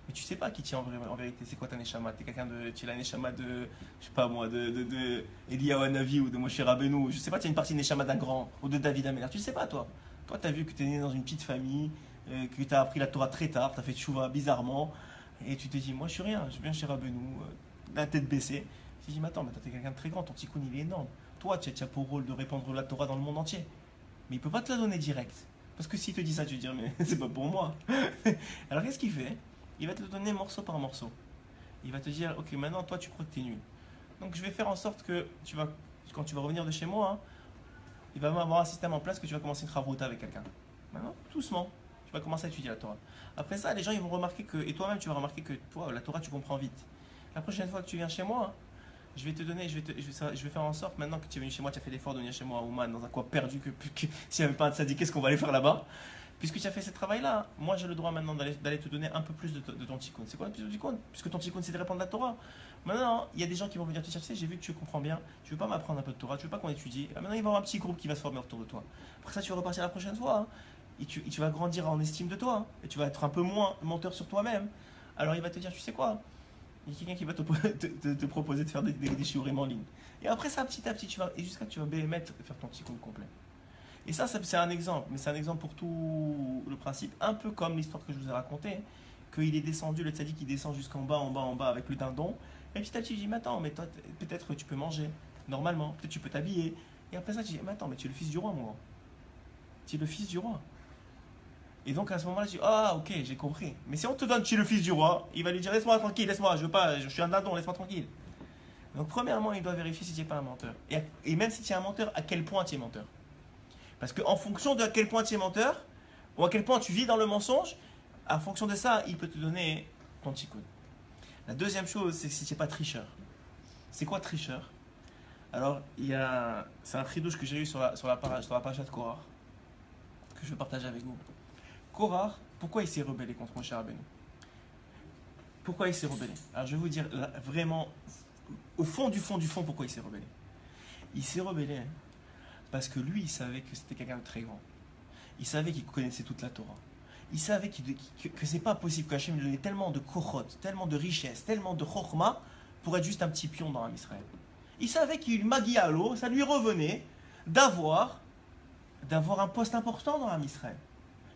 mais tu sais pas qui tu es en vérité, c'est quoi ta neshama? Tu es la neshama de, je sais pas moi, de Eliyahu Hanavi ou de Moshe Rabbeinu, je sais pas, tu as une partie neshama d'un grand, ou de David Améler, tu sais pas toi. Toi tu as vu que tu es né dans une petite famille, que tu as appris la Torah très tard, tu as fait tchouva bizarrement, et tu te dis, moi je suis rien, je viens chez Rabbeinu, la tête baissée. Tu te dis, mais attends, tu es quelqu'un de très grand, ton tikkun il est énorme. Toi tu as pour rôle de répandre la Torah dans le monde entier. Mais il peut pas te la donner direct. Parce que s'il te dit ça, tu vas dire, mais c'est pas pour moi. Alors qu'est-ce qu'il fait? Il va te le donner morceau par morceau. Il va te dire, ok, maintenant toi tu crois que tu es nul. Donc je vais faire en sorte que quand tu vas revenir de chez moi, hein, il va avoir un système en place que tu vas commencer une chavruta avec quelqu'un. Maintenant, doucement, tu vas commencer à étudier la Torah. Après ça, les gens ils vont remarquer que, et toi-même tu vas remarquer que toi, la Torah tu comprends vite. La prochaine fois que tu viens chez moi, je vais te donner, je vais faire en sorte, maintenant que tu es venu chez moi, tu as fait l'effort de venir chez moi à Ouman, dans un coin perdu, s'il n'y avait pas un tzaddik, qu'est-ce qu'on va aller faire là-bas? Puisque tu as fait ce travail-là, moi j'ai le droit maintenant d'aller te donner un peu plus de ton tikkun. C'est quoi le plus de tikkun? Puisque ton tikkun c'est de répandre la Torah. Maintenant, il y a des gens qui vont venir te chercher, j'ai vu que tu comprends bien, tu veux pas m'apprendre un peu de Torah, tu veux pas qu'on étudie. Maintenant il va y avoir un petit groupe qui va se former autour de toi. Après ça tu vas repartir la prochaine fois, hein. Et tu vas grandir en estime de toi, hein. Et tu vas être un peu moins menteur sur toi-même. Alors il va te dire, tu sais quoi? Il y a quelqu'un qui va te proposer de faire des shiurim en ligne. Et après ça, petit à petit, et jusqu'à ce que tu vas faire ton tikkun complet. Et ça, c'est un exemple, mais c'est un exemple pour tout le principe, un peu comme l'histoire que je vous ai racontée, qu'il est descendu, le tzaddik qui descend jusqu'en bas, en bas avec le dindon, et petit à petit, je dis, mais attends, mais toi, peut-être tu peux manger, normalement, peut-être tu peux t'habiller. Et après ça, je dis, mais attends, mais tu es le fils du roi, moi. Tu es le fils du roi. Et donc à ce moment-là, je dis, ah ok, j'ai compris. Mais si on te donne, tu es le fils du roi, il va lui dire, laisse-moi tranquille, laisse-moi, je veux pas, je suis un dindon, laisse-moi tranquille. Donc premièrement, il doit vérifier si tu n'es pas un menteur. Et même si tu es un menteur, à quel point tu es menteur. Parce qu'en fonction de à quel point tu es menteur, ou à quel point tu vis dans le mensonge, en fonction de ça, il peut te donner ton tikkun. La deuxième chose, c'est si tu n'es pas tricheur. C'est quoi tricheur? Alors, c'est un tridouche que j'ai eu sur la paracha de Korah, que je vais partager avec vous. Korah, pourquoi il s'est rebellé contre Moshe Rabbeinu? Pourquoi il s'est rebellé? Alors, je vais vous dire vraiment, au fond du fond, pourquoi il s'est rebellé. Il s'est rebellé parce que lui, il savait que c'était quelqu'un de très grand. Il savait qu'il connaissait toute la Torah. Il savait que c'est pas possible qu'Hachem lui donnait tellement de kochot, tellement de richesse, tellement de chokhma pour être juste un petit pion dans l'Israël. Il savait qu'il magi à l'eau, ça lui revenait d'avoir un poste important dans l'Israël.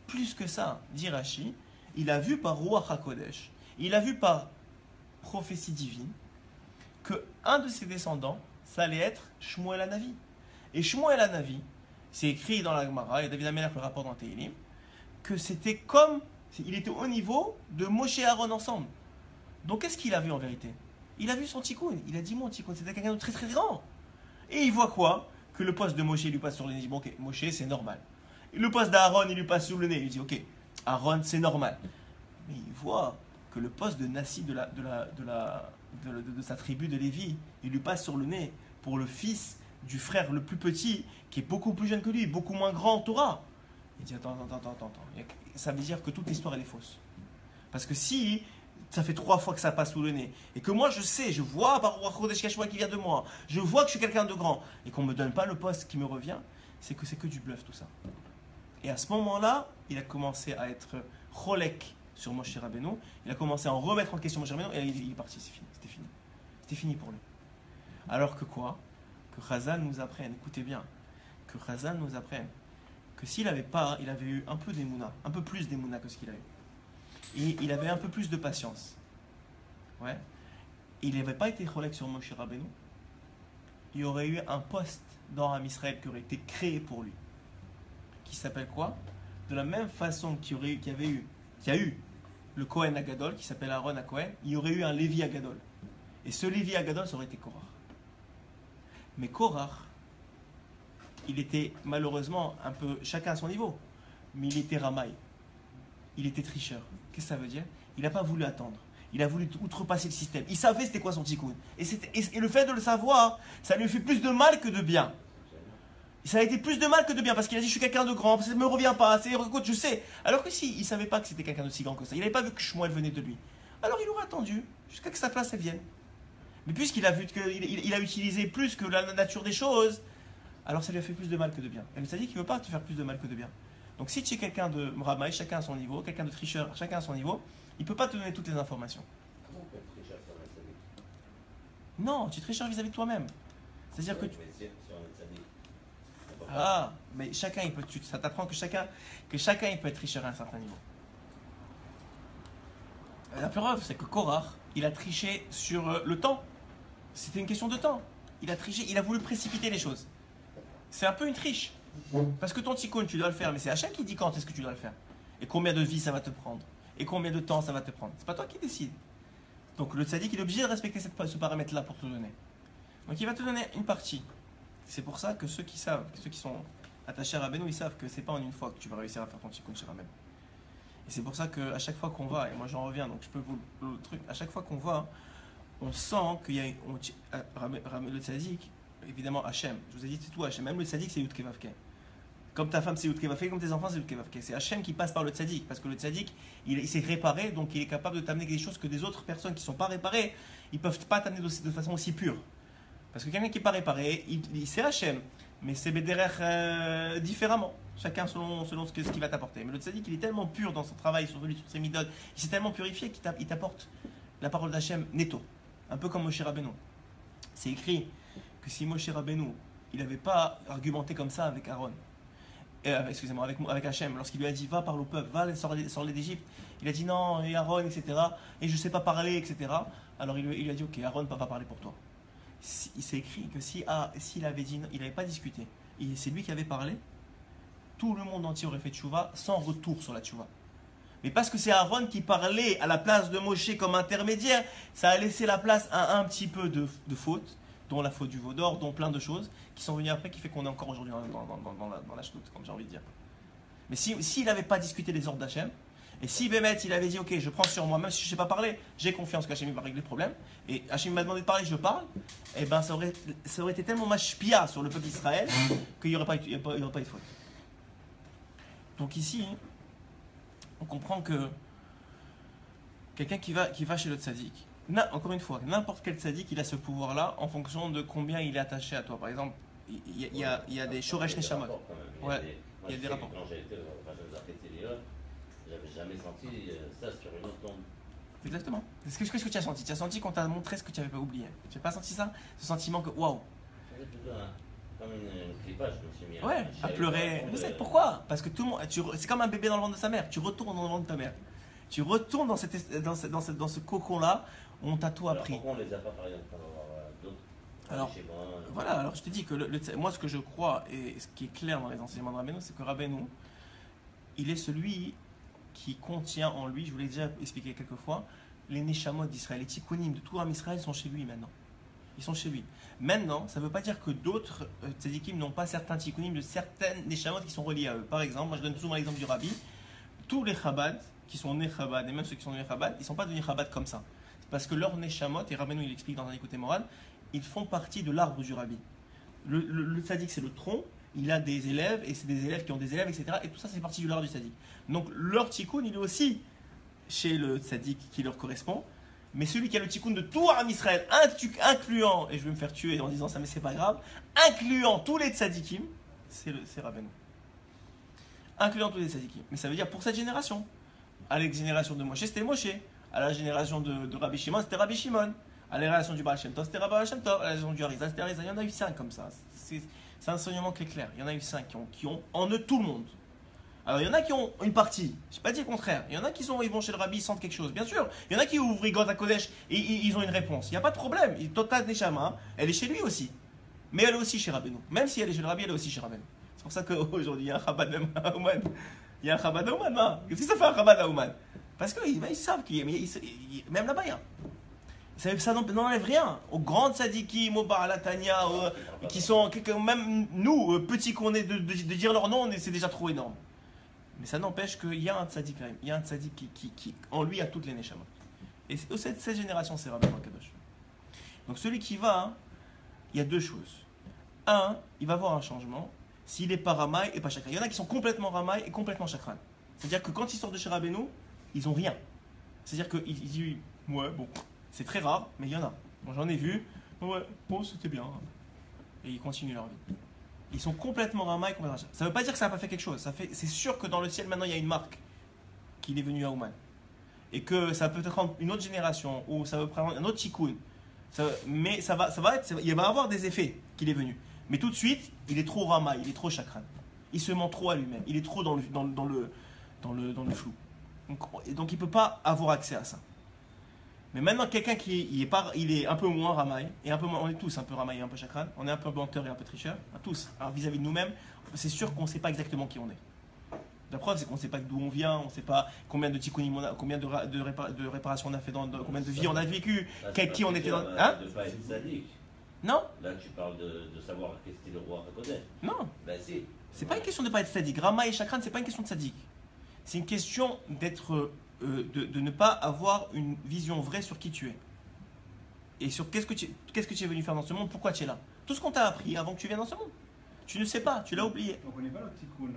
Plus que ça, dit Rashi, il a vu par Ruach HaKodesh, il a vu par prophétie divine, que un de ses descendants, ça allait être Shmuel Hanavi. Et Shmuel Hanavi, c'est écrit dans la Gemara, et David Améler le rapporte dans Tehillim, que c'était il était au niveau de Moshe et Aaron ensemble. Donc qu'est-ce qu'il a vu en vérité? Il a vu son tikkun, il a dit mon tikkun, c'était quelqu'un de très très grand. Et il voit quoi? Que le poste de Moshe lui passe sur le nez, il dit bon ok, Moshe c'est normal. Et le poste d'Aaron il lui passe sur le nez, il dit ok, Aaron c'est normal. Mais il voit que le poste de Nassi de sa tribu de Lévi, il lui passe sur le nez pour le fils du frère le plus petit, qui est beaucoup plus jeune que lui, beaucoup moins grand en Torah. Il dit attends. Ça veut dire que toute l'histoire elle est fausse. Parce que si ça fait 3 fois que ça passe sous le nez, et que moi je vois par Chodesh Kashua qui vient de moi, je vois que je suis quelqu'un de grand, et qu'on ne me donne pas le poste qui me revient, c'est que du bluff tout ça. Et à ce moment-là, il a commencé à être cholek sur Moshe Rabbeinu, il a commencé à en remettre en question Moshe Rabbeinu, et il est parti, c'est fini, c'était fini. C'était fini pour lui. Alors que quoi? Que Chazal nous apprenne, écoutez bien, que Chazal nous apprenne que s'il avait pas, il avait eu un peu d'émouna, un peu plus d'émouna que ce qu'il a eu. Et il avait un peu plus de patience. Ouais. Il n'avait pas été cholek sur Moshe Rabbeinu. Il y aurait eu un poste dans Am Israël qui aurait été créé pour lui. Qui s'appelle quoi? De la même façon qu'il y a eu le Kohen Agadol, qui s'appelle Aaron à Kohen, il y aurait eu un Lévi Agadol. Et ce Lévi Agadol, ça aurait été Korach. Mais Korach, il était malheureusement un peu chacun à son niveau, mais il était ramaille, il était tricheur. Qu'est-ce que ça veut dire? Il n'a pas voulu attendre, il a voulu outrepasser le système. Il savait c'était quoi son tikkun. Et le fait de le savoir, ça lui fait plus de mal que de bien. Ça a été plus de mal que de bien, parce qu'il a dit je suis quelqu'un de grand, ça ne me revient pas, écoute, je sais. Alors que si, il ne savait pas que c'était quelqu'un de si grand que ça, il n'avait pas vu que Shmuel venait de lui. Alors il aurait attendu jusqu'à que sa place elle vienne. Mais puisqu'il a vu qu'il a utilisé plus que la nature des choses, alors ça lui a fait plus de mal que de bien. Et le tzaddik, il ne veut pas te faire plus de mal que de bien. Donc si tu es quelqu'un de ramaï, chacun à son niveau, quelqu'un de tricheur, chacun à son niveau, il ne peut pas te donner toutes les informations. Comment on peut être tricheur sur un tzaddik? Non, tu es tricheur vis-à-vis de toi-même. C'est-à-dire que Mais si on est tzaddik, on peut pas. Ah, mais chacun, ça t'apprend que chacun il peut être tricheur à un certain niveau. La preuve, c'est que Korach, il a triché sur le temps. C'était une question de temps. Il a triché, il a voulu précipiter les choses. C'est un peu une triche. Parce que ton tikkun, tu dois le faire, mais c'est Hachem qui dit quand est-ce que tu dois le faire. Et combien de vies ça va te prendre. Et combien de temps ça va te prendre. C'est pas toi qui décides. Donc le tzaddik, il est obligé de respecter ce paramètre-là pour te donner. Donc il va te donner une partie. C'est pour ça que ceux qui sont attachés à Rabbeinu, ils savent que c'est pas en une fois que tu vas réussir à faire ton tikkun chez Rabbeinu. Et c'est pour ça qu'à chaque fois qu'on va, et moi j'en reviens, donc je peux vous le truc, à chaque fois qu'on va, on sent qu'il y a le tzaddik, évidemment Hachem, je vous ai dit c'est tout Hachem, même le tzaddik c'est Yud-Kei Vav-Kei. Comme ta femme c'est Yud-Kei Vav-Kei, comme tes enfants c'est Yud-Kei Vav-Kei. C'est Hachem qui passe par le tzaddik, parce que le tzaddik, il s'est réparé, donc il est capable de t'amener des choses que des autres personnes qui ne sont pas réparées, ils ne peuvent pas t'amener de façon aussi pure. Parce que quelqu'un qui n'est pas réparé, c'est Hachem, mais c'est Bederech différemment. Chacun selon ce qu'il va t'apporter. Mais le tzaddik, il est tellement pur dans son travail, sur ses midotes, il s'est tellement purifié qu'il t'apporte la parole d'Hachem netto. Un peu comme Moshe Rabbeinu. C'est écrit que si Moshe Rabbeinu, il n'avait pas argumenté comme ça avec Aaron, excusez-moi, avec Hachem, lorsqu'il lui a dit va parle au peuple, va sors-les d'Égypte, il a dit non, et Aaron, etc., et je ne sais pas parler, etc. Alors il lui a dit ok, Aaron ne peut pas parler pour toi. Il s'est écrit que s'il avait dit, il n'avait pas discuté, et c'est lui qui avait parlé, tout le monde entier aurait fait tchouva sans retour sur la tchouva. Mais parce que c'est Aaron qui parlait à la place de Moshe comme intermédiaire, ça a laissé la place à un petit peu de fautes, dont la faute du veau d'or, dont plein de choses qui sont venues après, qui fait qu'on est encore aujourd'hui dans la chenoute, comme j'ai envie de dire. Mais s'il n'avait pas discuté les ordres d'Hachem, et si Bémet il avait dit ok, je prends sur moi, même si je ne sais pas parler, j'ai confiance qu'Hachem va régler le problème, et Hachem m'a demandé de parler, je parle, et ben ça aurait été tellement mashpia sur le peuple d'Israël qu'il n'y aurait pas eu de faute. Donc ici, on comprend que quelqu'un qui va chez le tzaddik, encore une fois, n'importe quel tzaddik, il a ce pouvoir-là en fonction de combien il est attaché à toi. Par exemple, il y a des shoresh neshamot. Ouais, il y a des rapports. Quand j'ai été au Rajazar, j'avais jamais senti ça sur une autre tombe. Exactement. Qu'est-ce que tu as senti? Tu as senti qu'on t'a montré ce que tu n'avais pas oublié. Tu n'as pas senti ça? Ce sentiment que waouh. Comme une clipage, je me suis mis ouais, à pleurer. Mais c'est pourquoi? Parce que tout le monde, c'est comme un bébé dans le ventre de sa mère. Tu retournes dans le ventre de ta mère. Tu retournes dans ce cocon-là où on t'a tout appris. Alors, pourquoi on les a pas, par exemple, pour avoir d'autres? Alors, voilà, alors je te dis que moi, ce que je crois et ce qui est clair dans les enseignements de Rabbeinu, c'est que Rabbeinu, il est celui qui contient en lui, je vous l'ai déjà expliqué quelques fois, les neshamot d'Israël, les tikkunim de tout Am Israël sont chez lui maintenant. Ils sont chez lui. Maintenant, ça ne veut pas dire que d'autres tzadikim n'ont pas certains tikkunim de certaines neshamot qui sont reliés à eux. Par exemple, moi je donne souvent l'exemple du Rabbi, tous les Chabad qui sont nés Chabad, et même ceux qui sont nés Chabad, ils ne sont pas devenus Chabad comme ça. C'est parce que leurs neshamot, et Rabbeinu il explique dans un écouté moral, ils font partie de l'arbre du Rabbi. Le tzaddik c'est le tronc, il a des élèves, et c'est des élèves qui ont des élèves, etc. Et tout ça c'est partie de l'arbre du tzaddik. Donc leur tikkun, il est aussi chez le tzaddik qui leur correspond, mais celui qui a le tikkun de tout Am Israël, incluant, et je vais me faire tuer en disant ça mais c'est pas grave, incluant tous les tzaddikim, c'est Rabbeinu. Incluant tous les tzaddikim. Mais ça veut dire pour cette génération. À la génération de Moshe, c'était Moshe. À la génération de Rabbi Shimon, c'était Rabbi Shimon. À la génération du Baal Shem Tov, c'était Rabbi Baal Shem Tov. À la génération du Harizal, c'était Harizal. Il y en a eu 5 comme ça. C'est un enseignement qui est clair. Il y en a eu 5 qui ont en eux tout le monde. Alors, il y en a qui ont une partie. Je n'ai pas dit le contraire. Il y en a qui ils vont chez le rabbi, ils sentent quelque chose. Bien sûr. Il y en a qui ouvrent Igot à Kodesh et ils ont une réponse. Il n'y a pas de problème. Tota Neshama, elle est chez lui aussi. Mais elle est aussi chez Rabbeinu. Même si elle est chez le rabbi, elle est aussi chez Rabbeinu. C'est pour ça qu'aujourd'hui, il y a un Chabad Aouman. Il y a un Chabad Aouman. Qu'est-ce que ça fait un Chabad Aouman? Parce qu'ils savent qu'il y a. Même là-bas, il y a. Ça n'enlève rien aux grandes sadikim, aux Baalatania, qui sont, même nous, petits qu'on est, de dire leur nom, c'est déjà trop énorme. Mais ça n'empêche qu'il y a un tzadik quand même. Il y a un tzadik qui en lui, a toutes les neshamas. Et cette génération, c'est Rabbi Kadosh. Donc celui qui va, hein, il y a deux choses. Un, il va avoir un changement s'il n'est pas Ramaï et pas Chakran. Il y en a qui sont complètement Ramaï et complètement Chakran. C'est-à-dire que quand ils sortent de chez Rabbeinu, ils n'ont rien. C'est-à-dire qu'ils disent, ouais, bon. C'est très rare, mais il y en a. Bon, j'en ai vu. Ouais, bon, c'était bien. Et ils continuent leur vie. Ils sont complètement ramaïs. Ça ne veut pas dire que ça n'a pas fait quelque chose. C'est sûr que dans le ciel, maintenant, il y a une marque qu'il est venu à Ouman. Et que ça peut être une autre génération, ou ça va prendre un autre tikkun. Mais il va avoir des effets qu'il est venu. Mais tout de suite, il est trop ramaï, il est trop chakran. Il se ment trop à lui-même. Il est trop dans le flou. Donc il ne peut pas avoir accès à ça. Mais maintenant, quelqu'un il est un peu moins ramaï, et on est tous un peu ramaï et un peu chakran, on est un peu menteur et un peu tricheur, tous. Alors vis-à-vis de nous-mêmes, c'est sûr qu'on ne sait pas exactement qui on est. La preuve, c'est qu'on ne sait pas d'où on vient, on ne sait pas combien de tikkunim on a, combien de réparations on a fait, combien de vies on a vécu, qui on était dans. Hein? De ne pas être sadique. Non. Là, tu parles de savoir qu'est-ce qu'est le roi Hakodesh. Non. Ben si. C'est pas une question de ne pas être sadique. Ramaï et chakran, c'est pas une question de sadique. C'est une question d'être. De ne pas avoir une vision vraie sur qui tu es. Et sur qu'est-ce que tu es venu faire dans ce monde, pourquoi tu es là. Tout ce qu'on t'a appris avant que tu viennes dans ce monde. Tu ne sais pas, tu l'as oublié. Donc on n'est pas le tikkun,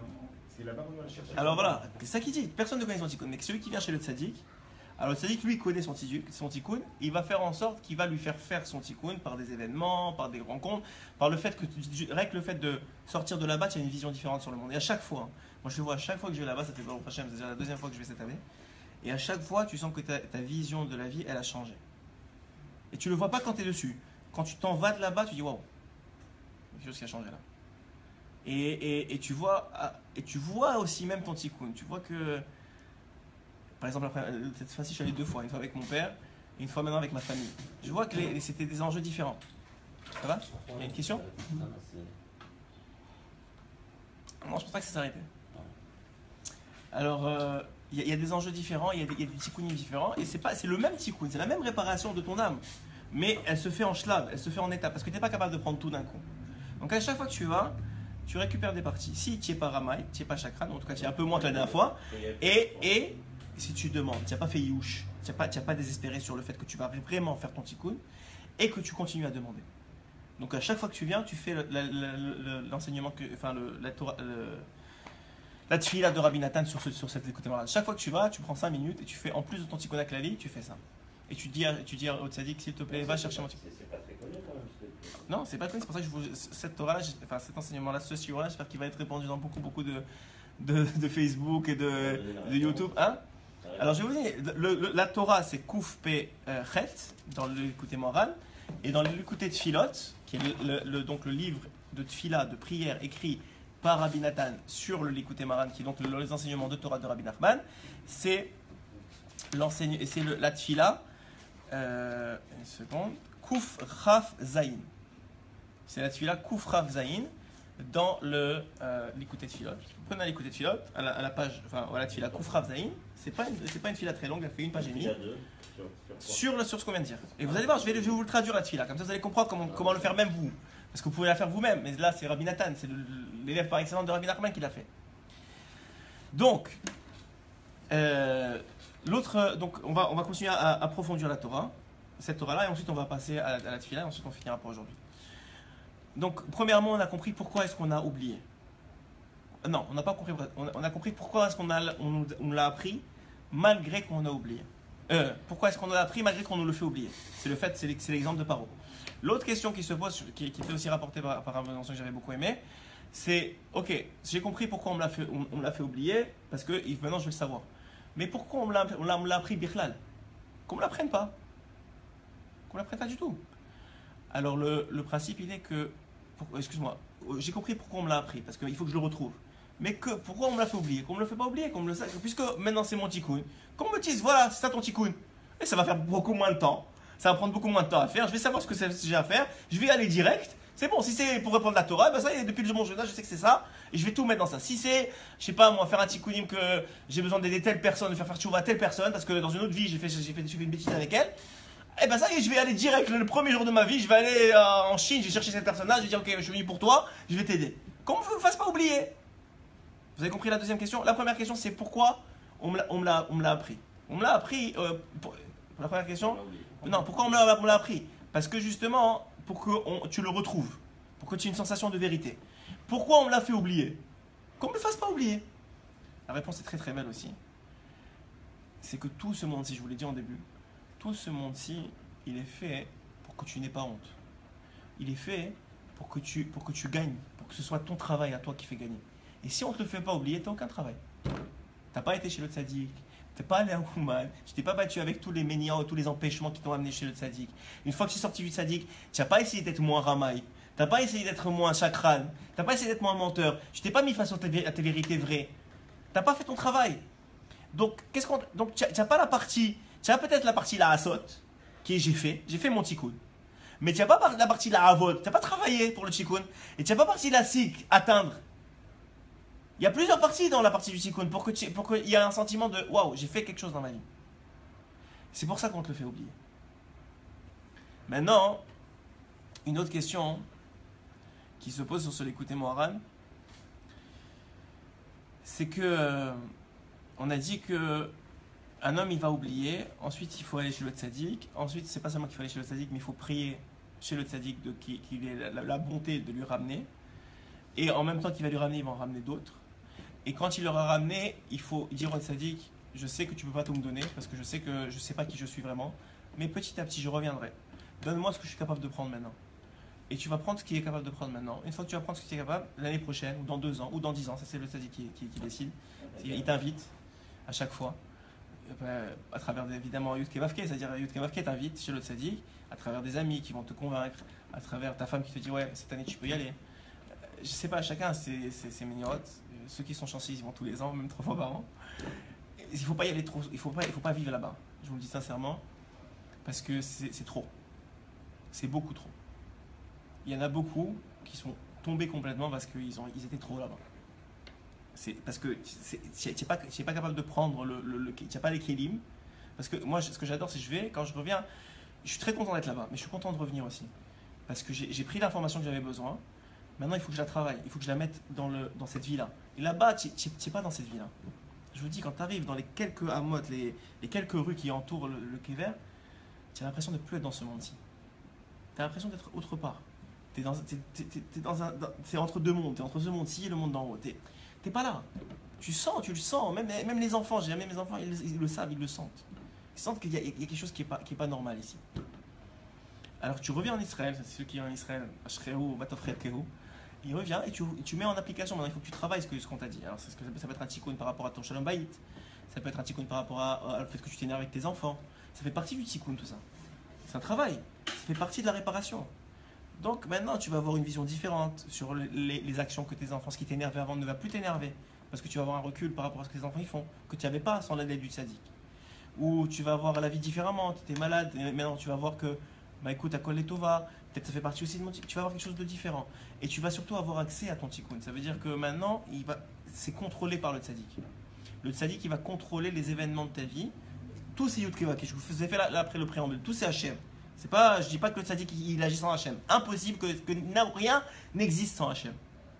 c'est là-bas qu'on va le chercher. Alors voilà, c'est ça qu'il dit. Personne ne connaît son tikkun. Mais celui qui vient chez le tzaddik, alors le tzaddik lui connaît son tikkun, il va faire en sorte qu'il va lui faire son tikkun par des événements, par des rencontres, par le fait que le fait de sortir de là-bas, tu as une vision différente sur le monde. Et à chaque fois, moi je le vois à chaque fois que je vais là-bas, ça fait Baruch Hashem, c'est déjà la deuxième fois que je vais cette année. Et à chaque fois, tu sens que ta vision de la vie, elle a changé. Et tu ne le vois pas quand tu es dessus. Quand tu t'en vas de là-bas, tu dis waouh, il y a quelque chose qui a changé là. Et tu vois aussi même ton tikkun. Tu vois que, par exemple, cette fois-ci, je suis allé 2 fois. Une fois avec mon père et une fois maintenant avec ma famille. Je vois que c'était des enjeux différents. Ça va? Il y a une question? Non, je pense pas que ça s'est arrêté. Alors, il y a des enjeux différents, il y a des tikkunim différents, et c'est le même tikkun, c'est la même réparation de ton âme, mais elle se fait en shlav, elle se fait en étapes, parce que tu n'es pas capable de prendre tout d'un coup. Donc à chaque fois que tu vas, tu récupères des parties. Si tu n'es pas ramaï, tu n'es pas chakran, en tout cas tu es un peu moins que la dernière fois, et si tu demandes, tu n'as pas fait youch, tu n'as pas désespéré sur le fait que tu vas vraiment faire ton tikkun, et que tu continues à demander. Donc à chaque fois que tu viens, tu fais l'enseignement, la tfila de Rabbi Nathan sur cette écoute marade. Chaque fois que tu vas, tu prends 5 minutes et tu fais, en plus de ton tikkun klali, tu fais ça. Et tu dis au tzaddik, s'il te plaît, va chercher mon tikkun. C'est pas très connu quand même. Non, c'est pas connu, c'est pour ça que cet enseignement-là, ce shiur-là, j'espère qu'il va être répandu dans beaucoup de Facebook et de YouTube. Hein? Alors je vais vous dire, la Torah c'est Kouf Pe Chet, dans l'écoute moral, et dans l'écoute Tfilot, qui est donc le livre de Tfila, de prière écrit par Rabbi Nathan sur le Likutei Moharan, qui est donc les enseignements de Torah de Rabbi Nachman, c'est la Tfila, une seconde, Kouf Chaf Zayin. C'est la Tfila Kouf Chaf Zayin dans le Likutei Tfilot. Vous prenez l'écoute Tfilot, à la page, enfin voilà, Tfila Kouf Chaf Zayin, c'est pas une Tfila très longue, elle fait 1 page et demie. Sur ce qu'on vient de dire. Et vous allez voir, je vais vous le traduire la Tfila, comme ça vous allez comprendre comment le faire même vous. Parce que vous pouvez la faire vous-même, mais là c'est Rabbi Nathan, c'est l'élève par excellence de Rabbi Nachman qui l'a fait. Donc, donc on va continuer à approfondir la Torah, cette Torah-là, et ensuite on va passer à la Tfila, et ensuite on finira pour aujourd'hui. Donc, premièrement, on a compris pourquoi est-ce qu'on a oublié. Non, on n'a pas compris. On a compris pourquoi est-ce on l'a appris malgré qu'on a oublié. Pourquoi est-ce qu'on l'a appris malgré qu'on nous le fait oublier. C'est l'exemple de Paro. L'autre question qui se pose, qui était aussi rapportée par un mention que j'avais beaucoup aimé, c'est ok, j'ai compris pourquoi on me l'a fait oublier, parce que maintenant je vais le savoir. Mais pourquoi on me l'a appris Bichlal? Qu'on ne me l'apprenne pas. Qu'on ne l'apprenne pas du tout. Alors le principe il est que, excuse-moi, j'ai compris pourquoi on me l'a appris, parce qu'il faut que je le retrouve. Mais pourquoi on me l'a fait oublier? Qu'on me le fait pas oublier, qu'on me le sache, puisque maintenant c'est mon tikkun. Qu'on me dise, voilà, c'est ça ton tikkun. Et ça va faire beaucoup moins de temps. Ça va prendre beaucoup moins de temps à faire. Je vais savoir ce que j'ai à faire. Je vais y aller direct. C'est bon, si c'est pour répondre à la Torah, ben ça, depuis le bon jeune âge, je sais que c'est ça. Et je vais tout mettre dans ça. Si c'est, je sais pas moi, faire un tikkunim que j'ai besoin d'aider telle personne, de faire tchouva à telle personne, parce que dans une autre vie, j'ai fait une bêtise avec elle. Et ben ça y est, je vais aller direct. Le premier jour de ma vie, je vais aller en Chine, je vais chercher cette personne-là, je vais dire, ok, je suis venu pour toi, je vais t'aider. Qu'on me fasse pas oublier. Vous avez compris la deuxième question? La première question, c'est pourquoi on me l'a appris. On me l'a appris, pour la première question? Non, pourquoi on me l'a appris? Parce que justement, pour que tu le retrouves, pour que tu aies une sensation de vérité. Pourquoi on me l'a fait oublier? Qu'on ne me fasse pas oublier. La réponse est très très belle aussi. C'est que tout ce monde-ci, je vous l'ai dit en début, tout ce monde-ci, il est fait pour que tu n'aies pas honte. Il est fait pour que tu gagnes, pour que ce soit ton travail à toi qui fait gagner. Et si on ne te le fait pas oublier, tu n'as aucun travail. Tu n'as pas été chez le tzaddik, tu n'es pas allé à Ouman, tu t'es pas battu avec tous les méniants, tous les empêchements qui t'ont amené chez le tzaddik. Une fois que tu es sorti du tzaddik, tu n'as pas essayé d'être moins ramaï, tu n'as pas essayé d'être moins chakran, tu n'as pas essayé d'être moins menteur, tu t'es pas mis face à tes vérités vraies. Tu n'as pas fait ton travail. Donc, tu n'as pas la partie, tu as peut-être la partie la asot, qui est j'ai fait mon tikkun. Mais tu n'as pas la partie la avot, tu n'as pas travaillé pour le tikkun. Et tu n'as pas la partie la sik, atteindre. Il y a plusieurs parties dans la partie du tikkun pour qu'il y ait un sentiment de waouh, j'ai fait quelque chose dans ma vie. C'est pour ça qu'on te le fait oublier. Maintenant, une autre question qui se pose sur ce l'écouter Moharan, c'est que on a dit que un homme il va oublier, ensuite il faut aller chez le tzaddik, ensuite c'est pas seulement qu'il faut aller chez le tzaddik, mais il faut prier chez le tzaddik qu'il ait la bonté de lui ramener, et en même temps qu'il va lui ramener, il va en ramener d'autres. Et quand il l'aura ramené, il faut dire au tzaddik, je sais que tu ne peux pas tout me donner, parce que je sais pas qui je suis vraiment, mais petit à petit je reviendrai. Donne-moi ce que je suis capable de prendre maintenant. Et tu vas prendre ce qu'il est capable de prendre maintenant. Une fois que tu vas prendre ce qu'il est capable, l'année prochaine, ou dans 2 ans, ou dans 10 ans, ça c'est le tzaddik qui décide. Il t'invite à chaque fois, à travers évidemment Yud Kevavke, c'est-à-dire Yud Kevavke t'invite chez le tzaddik, à travers des amis qui vont te convaincre, à travers ta femme qui te dit ouais, cette année tu peux y aller. Je sais pas, chacun ses mignottes. Ceux qui sont chanceux, ils vont tous les ans, même 3 fois par an. Il faut pas y aller trop, il faut pas vivre là-bas. Je vous le dis sincèrement, parce que c'est trop. C'est beaucoup trop. Il y en a beaucoup qui sont tombés complètement parce qu'ils étaient trop là-bas. C'est parce que tu n'es pas capable de prendre tu n'as pas les kélim. Parce que moi, ce que j'adore, c'est que quand je reviens, je suis très content d'être là-bas, mais je suis content de revenir aussi. Parce que j'ai pris l'information que j'avais besoin. Maintenant, il faut que je la travaille, il faut que je la mette dans cette vie-là. Et là-bas, tu n'es pas dans cette vie-là. Je vous dis, quand tu arrives dans les quelques hamotes, les quelques rues qui entourent le Kever, tu as l'impression de ne plus être dans ce monde-ci. Tu as l'impression d'être autre part. T'es entre deux mondes, tu es entre ce monde-ci et le monde d'en haut. T'es pas là. Tu le sens, même les enfants, j'ai jamais mes enfants, ils le savent, ils le sentent. Ils sentent qu'il y a quelque chose qui est pas normal ici. Alors tu reviens en Israël, c'est ceux qui sont en Israël, Ashrehu, Batofret Kehu, il revient et tu mets en application. Maintenant, il faut que tu travailles ce qu'on t'a dit. Alors, ça peut être un tikkun par rapport à ton shalom bayit, ça peut être un tikkun par rapport au fait que tu t'énerves avec tes enfants. Ça fait partie du tikkun, tout ça. C'est un travail, ça fait partie de la réparation. Donc maintenant, tu vas avoir une vision différente sur les actions que tes enfants, ce qui t'énervait avant ne va plus t'énerver, parce que tu vas avoir un recul par rapport à ce que tes enfants ils font, que tu n'avais pas sans l'aide du tzaddik. Ou tu vas voir la vie différemment, tu étais malade, et maintenant tu vas voir que, bah écoute, à Kol Tova, peut-être ça fait partie aussi de mon tikkun, tu vas avoir quelque chose de différent. Et tu vas surtout avoir accès à ton tikkun. Ça veut dire que maintenant, c'est contrôlé par le tzaddik. Le tzaddik, il va contrôler les événements de ta vie. Tous ces Yud Keva, que je vous ai fait là après le préambule, tous ces Hachem. Je ne dis pas que le tzaddik il agit sans Hachem. Impossible que rien n'existe sans Hachem.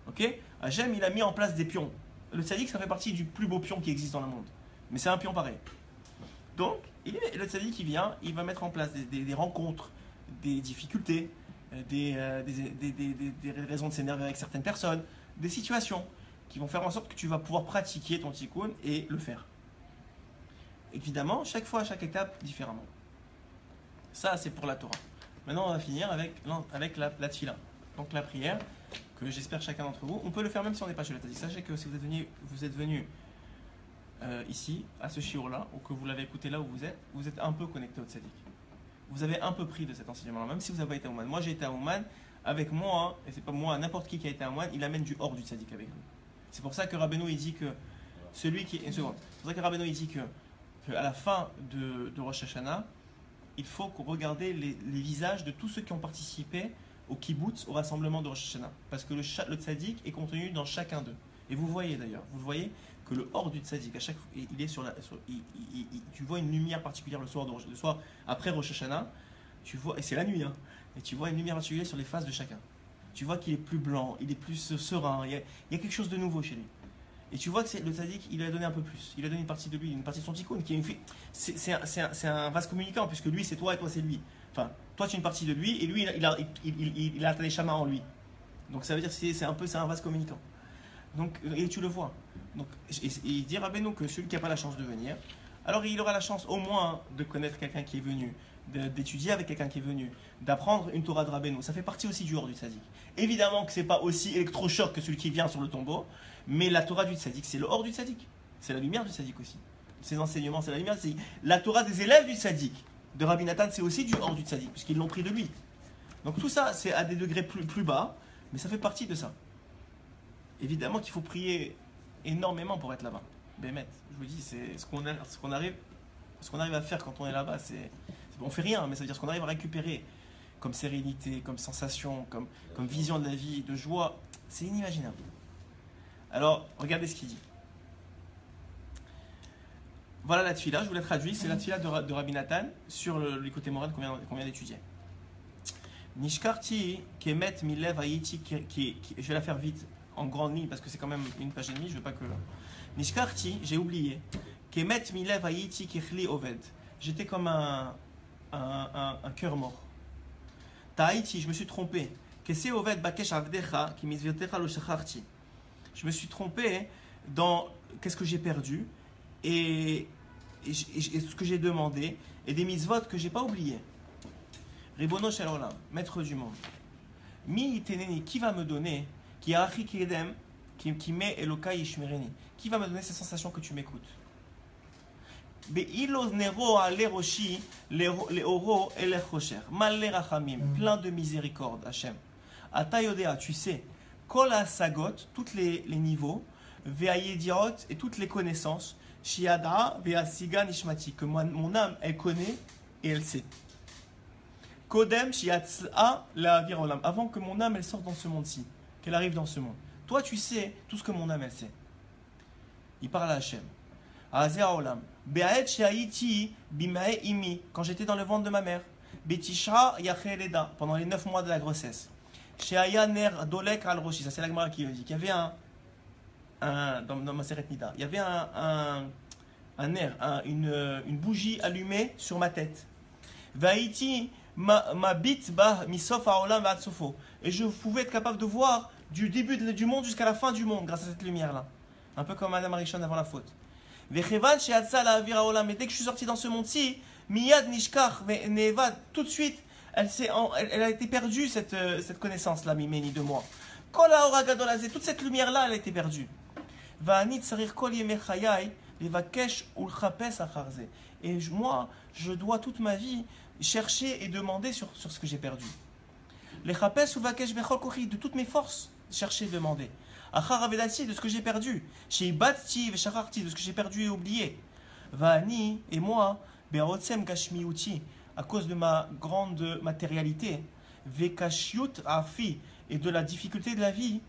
Ok? Hachem il a mis en place des pions. Le tzaddik ça fait partie du plus beau pion qui existe dans le monde. Mais c'est un pion pareil. Donc le tzaddik il vient, il va mettre en place des rencontres, des difficultés, des raisons de s'énerver avec certaines personnes, des situations qui vont faire en sorte que tu vas pouvoir pratiquer ton tikkun et le faire. Évidemment, chaque fois, à chaque étape, différemment. Ça, c'est pour la Torah. Maintenant, on va finir avec la tfila. Donc la prière, que j'espère chacun d'entre vous. On peut le faire même si on n'est pas chez le tzaddik. Sachez que si vous êtes venu ici, à ce shiur-là, ou que vous l'avez écouté là où vous êtes un peu connecté au tzaddik. Vous avez un peu pris de cet enseignement-là, même si vous n'avez pas été à Ouman. Moi, j'ai été à Ouman avec moi, et c'est pas moi, n'importe qui a été un moine, il amène du hors du tzaddik avec lui. C'est pour ça que Rabbeinu il dit que celui qui. Une seconde. C'est pour ça que Rabbeinu il dit que à la fin de Rosh Hashanah, il faut regarder les visages de tous ceux qui ont participé au kibbutz, au rassemblement de Rosh Hashanah. Parce que le tzaddik est contenu dans chacun d'eux. Et vous voyez d'ailleurs, que le hors du tzaddik, à chaque fois, il est tu vois une lumière particulière le soir après Rosh Hashanah, tu vois, et c'est la nuit, hein, et tu vois une lumière particulière sur les faces de chacun. Tu vois qu'il est plus blanc, il est plus serein, il y a quelque chose de nouveau chez lui. Et tu vois que le tzaddik, il lui a donné un peu plus. Il a donné une partie de lui, une partie de son tikkun, qui est c'est un vase communicant, puisque lui c'est toi et toi c'est lui. Enfin, toi tu es une partie de lui, et lui il a ta neshama en lui. Donc ça veut dire que c'est un vase communicant. Donc, et tu le vois. Donc, et il dit Rabbeinu que celui qui n'a pas la chance de venir, alors il aura la chance au moins de connaître quelqu'un qui est venu, d'étudier avec quelqu'un qui est venu, d'apprendre une Torah de Rabbeinu. Ça fait partie aussi du hors du tzaddik. Évidemment que ce n'est pas aussi électrochoc que celui qui vient sur le tombeau, mais la Torah du tzaddik, c'est le hors du tzaddik. C'est la lumière du tzaddik aussi. Ses enseignements, c'est la lumière du tzaddik. La Torah des élèves du tzaddik, de Rabbi Nathan, c'est aussi du hors du tzaddik, puisqu'ils l'ont pris de lui. Donc tout ça, c'est à des degrés plus bas, mais ça fait partie de ça. Évidemment qu'il faut prier énormément pour être là-bas. Bémet, je vous dis, c'est ce qu'on arrive à faire quand on est là-bas. On fait rien, mais ça veut dire ce qu'on arrive à récupérer comme sérénité, comme sensation, comme vision de la vie, de joie. C'est inimaginable. Alors, regardez ce qu'il dit. Voilà la tfila, je vous la traduis. C'est la tfila de Rabbi Nathan sur le côté moral qu'on vient d'étudier. Nishkarti kemet milev haïti, je vais la faire vite, en grande ligne, parce que c'est quand même une page et demie, je veux pas que... Nishkarti, j'ai oublié, kemet milev haïti kichli oved. J'étais comme un cœur mort. Taïti, je me suis trompé. Kese oved bakesh avdecha ki mizvirtecha lo shacharti. Je me suis trompé dans qu'est-ce que j'ai perdu et ce que j'ai demandé et des mitzvot que j'ai pas oubliés. Ribono shel olam, maître du monde. Mi iteneni, qui va me donner, qui a achi kiedem, qui met elokai ishmereni, qui va me donner ces sensations que tu m'écoutes. Be'ilo nero ale roshi le oro ele chosher, malé rachamim, plein de miséricorde, Hachem. Ata yodea, tu sais, kol hasagot, tous les niveaux, ve'ayediot et toutes les connaissances, shiada ve'asiga nishmati, que mon âme elle connaît et elle sait. Kodem shiatz'a la virolam, avant que mon âme elle sorte dans ce monde-ci, qu'elle arrive dans ce monde. Toi tu sais tout ce que mon âme elle sait. Il parle à Hachem. Azea olam. Be'aet she'ayiti bimae imi, quand j'étais dans le ventre de ma mère. Betisha yacheleda, pendant les 9 mois de la grossesse. She'aya ner dolek al roshi, ça c'est la Gemara qui le dit. Qu'il y avait dans ma Seret Nida, il y avait un nerf, une bougie allumée sur ma tête. Vaïti ma bit ba misof haolam va sofo. Et je pouvais être capable de voir du début du monde jusqu'à la fin du monde grâce à cette lumière-là. Un peu comme Madame Arishon avant la faute. Vecheval she'atza la avir haolam. Et dès que je suis sorti dans ce monde-ci, miyad nishkach ve'nevad, tout de suite, elle a été perdue cette connaissance-là, mimeni de moi. Kol haora gadol hazeh, toute cette lumière-là, elle a été perdue. Va'ani tsarir kol yemei chayai levakesh ulchapes achar zeh. Et moi, je dois toute ma vie chercher et demander sur ce que j'ai perdu. Les chapes ou vakesh bechol kochi, de toutes mes forces, chercher et demander. Achar avedati, de ce que j'ai perdu. Chez batti veshacharti, de ce que j'ai perdu et oublié. Va'ani, et moi, be'arotsem kashmiuti, à cause de ma grande matérialité. Vekashiut afi, et de la difficulté de la vie.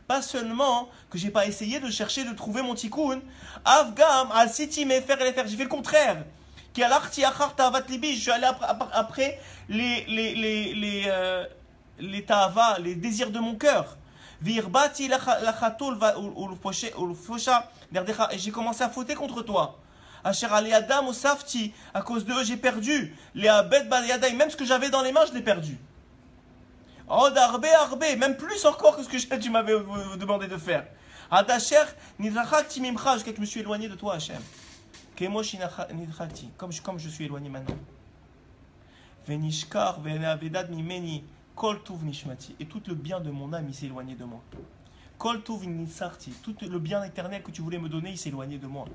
Pas seulement que j'ai pas essayé de chercher de trouver mon tikkun, Afgam al siti me faire les faire, j'ai fait le contraire. Je suis allé après les ta'ava, les désirs de mon cœur. Et j'ai commencé à fauter contre toi. À cause d'eux, j'ai perdu. Même ce que j'avais dans les mains, je l'ai perdu. Même plus encore que ce que tu m'avais demandé de faire. Jusqu'à que je me suis éloigné de toi, Hachem. Comme je suis éloigné maintenant. Et tout le bien de mon âme, il s'est éloigné de moi. Tout le bien éternel que tu voulais me donner, il s'est éloigné de moi.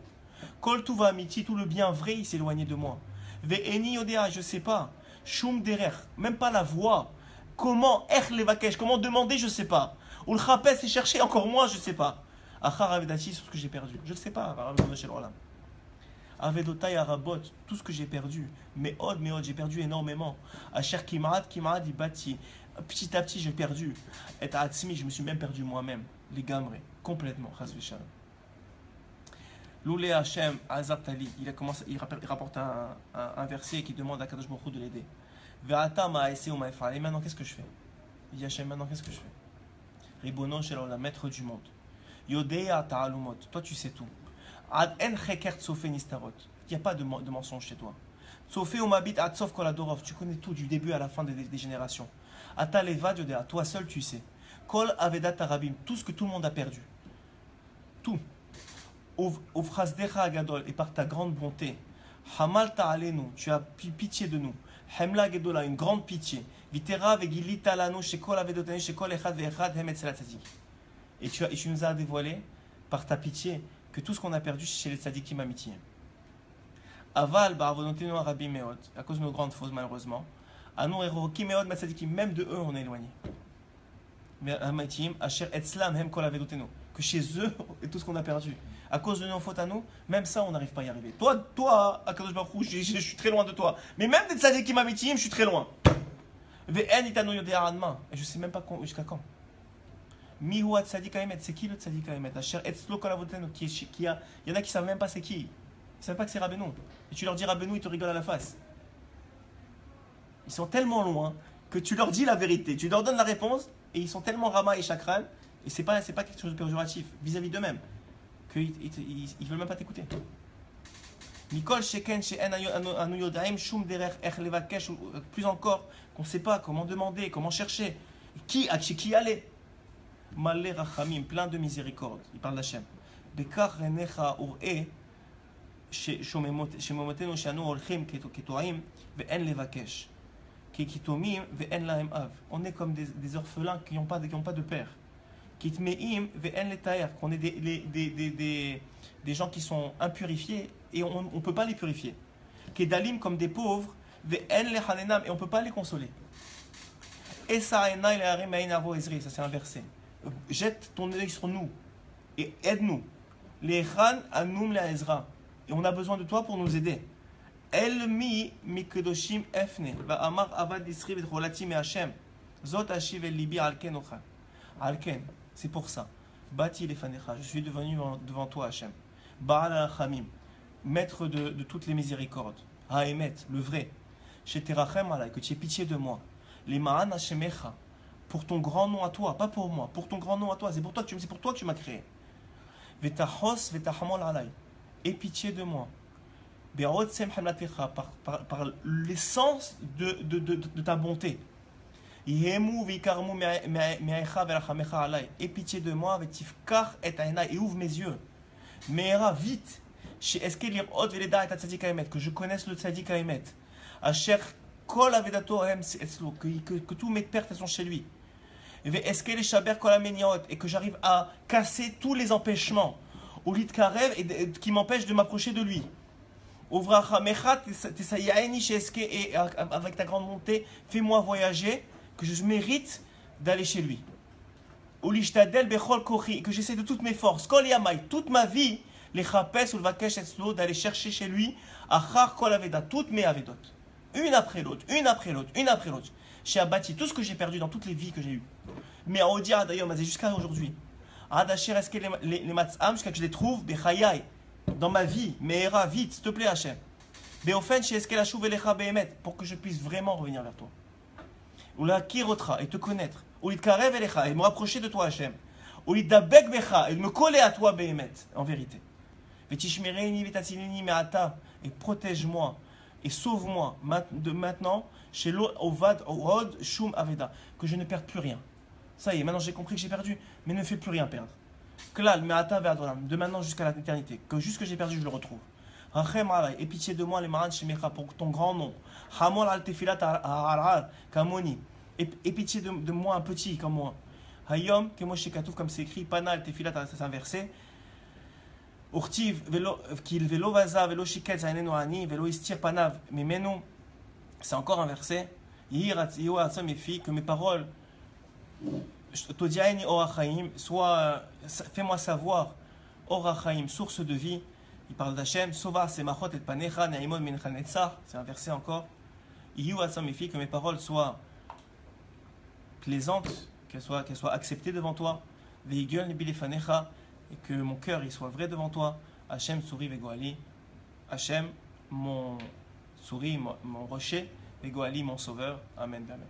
Tout le bien vrai, il s'est éloigné de moi. Ve'eni yodea, je sais pas. Shum derer, même pas la voix. Comment levakesh, comment demander, je sais pas. Ou le chapes et chercher, encore moins, je sais pas. Achar avedati, sur ce que j'ai perdu. Je ne sais pas. Avedotai arabot, tout ce que j'ai perdu. Mais j'ai perdu énormément. Asher kimaad, ibati. Petit à petit, j'ai perdu. Et atzmi, je me suis même perdu moi-même. Les gamrés, complètement. Loulé Hachem, Azartali, il rapporte un verset qui demande à Kadosh Baruch Hu de l'aider. Ve'ata ma'aseh u'ma'efal. Et maintenant, qu'est-ce que je fais? Il dit Hachem, maintenant, qu'est-ce que je fais? Ribono shel olam, maître du monde. Yodea ta'alumot, toi tu sais tout. Ad en chekert sofe nistarot. Il n'y a pas de mensonge chez toi. Sofe umabit ad sof kol adorov, tu connais tout du début à la fin des générations. Ata levad yodea, toi seul tu sais. Kol avedat arabim, tout ce que tout le monde a perdu. Tout. Ufrasdecha agadol, et par ta grande bonté. Hamal ta'alenu, tu as pitié de nous. Hemla gedola, une grande pitié. Vitera vegilita lanu shekol avedotanu shekol echad ve'echad hem etzel hatzadik. Et tu nous as dévoilé par ta pitié que tout ce qu'on a perdu chez les tzadikim amitiés. Aval ba'avonotenu arabim meod, à cause de nos grandes fautes malheureusement. Anu erokim meod ma tzadikim, même de eux on est éloigné. Mais amatim asher etzlam hem kol avedotenu, que chez eux et tout ce qu'on a perdu. À cause de nos fautes à nous, même ça on n'arrive pas à y arriver. Toi, Akadosh Baruch Hu, je suis très loin de toi. Mais même des tzadikim amitiim, je suis très loin. Ve'en itanu yodea adma, et je sais même pas jusqu'à quand. Mihu tzadik haemet, c'est qui le tzadik haemet? Asher etzlo kol avotenu, il y en a qui savent même pas c'est qui. Ils savent pas que c'est Rabbeinu. Et tu leur dis Rabbeinu, ils te rigolent à la face. Ils sont tellement loin que tu leur dis la vérité, tu leur donnes la réponse et ils sont tellement rama et chakran et c'est pas quelque chose de péjoratif vis-à-vis d'eux-mêmes qu'ils ne veulent même pas t'écouter. Mikol sheken she'en anu yodaim shum derer ech levakesh, plus encore qu'on ne sait pas comment demander, comment chercher, chez qui aller. Malé rachamim, plein de miséricorde. Il parle d'Hachem. Bekar renecha ur'e shemomotenu she'anu olchim ketoaim ve'en levakesh kitomim ve'en lahem av. On est comme des orphelins qui n'ont pas de père. Kitmeim ve'en letaer, qu'on est des gens qui sont impurifiés et on ne peut pas les purifier. Kedalim, comme des pauvres, ve'en lehanenam, et on ne peut pas les consoler. Esa enai leharim ma'in avo ezri, ça c'est un verset. Jette ton œil sur nous et aide-nous. Lechan anum le Ezra, et on a besoin de toi pour nous aider. El mi mikedoshim efne va amar avad isri v'cholatim et Hashem zot ashiv el libi alken ocha alken, c'est pour ça. Bati lefanecha, je suis devenu devant toi Hashem. Baal al-Chamim, maître de toutes les miséricordes. Haemet, le vrai. Sheterachem alay, que tu aies pitié de moi. Les ma'an hashemecha, pour ton grand nom à toi, pas pour moi, pour ton grand nom à toi, c'est pour toi que tu m'as créé. Vetachos vetachamol alay, aie pitié de moi. Be'odsem hamlatecha, par l'essence de ta bonté. Yehemu vikarmu me'echa verachamecha alay, aie pitié de moi, vetifkar et aina, et ouvre mes yeux. Me'era, vite, chez eskelir od veleda et tzadik haemet, que je connaisse le tzadik haemet. Asher kol avedato hem etzlo, que tous mes pertes sont chez lui. Et que j'arrive à casser tous les empêchements et qui m'empêchent de m'approcher de lui. Et avec ta grande bonté, fais-moi voyager, que je mérite d'aller chez lui. Que j'essaie de toutes mes forces, toute ma vie, d'aller chercher chez lui, toutes mes avedot, une après l'autre. J'ai abattu tout ce que j'ai perdu dans toutes les vies que j'ai eues. Mais à Odia, d'ailleurs, jusqu'à aujourd'hui. Adacher, est-ce que les matzam, jusqu'à que je les trouve, Bechayai, dans ma vie, Meera, vite, s'il te plaît, Hachem. Beofen, chez est-ce qu'elle a chouvé lecha behemet, pour que je puisse vraiment revenir vers toi. Ou la kirotra, et te connaître. Ou l'itkarev elecha, et me rapprocher de toi, Hachem. Ou l'itdabek becha, et me coller à toi, behemet, en vérité. Vetishmereini, vetasilini, meata, et protège-moi, et sauve-moi, de maintenant, chez l'Ovad, Od, Shum, Aveda, que je ne perde plus rien. Ça y est, maintenant j'ai compris que j'ai perdu, mais ne fais plus rien perdre. Klal, Me'ata ve'adolam, de maintenant jusqu'à l'éternité, que juste ce que j'ai perdu, je le retrouve. Rachem alay, et pitié de moi, les maran shemecha, pour ton grand nom. Hamol al tefilat al kamoni, et pitié de moi, un petit comme moi. Hayom, kemo shekatouf, comme c'est écrit, pana al tefilat, c'est un verset. Urtiv velo qu'il velo vaza velo shiket zainenu ani velo istir panav mimenu. C'est encore un verset. Que mes paroles, soit, fais-moi savoir, Orachaim, source de vie. Il parle d'Hachem, Sova semachot et panecha neimon mincha netzach. C'est un verset encore. Que mes paroles soient plaisantes, qu'elles soient acceptées devant toi. Veigel nibilefanecha, et que mon cœur il soit vrai devant toi. Hachem souris vegoali. Hachem, mon souris, mon rocher. Vegoali, mon sauveur. Amen. Amen.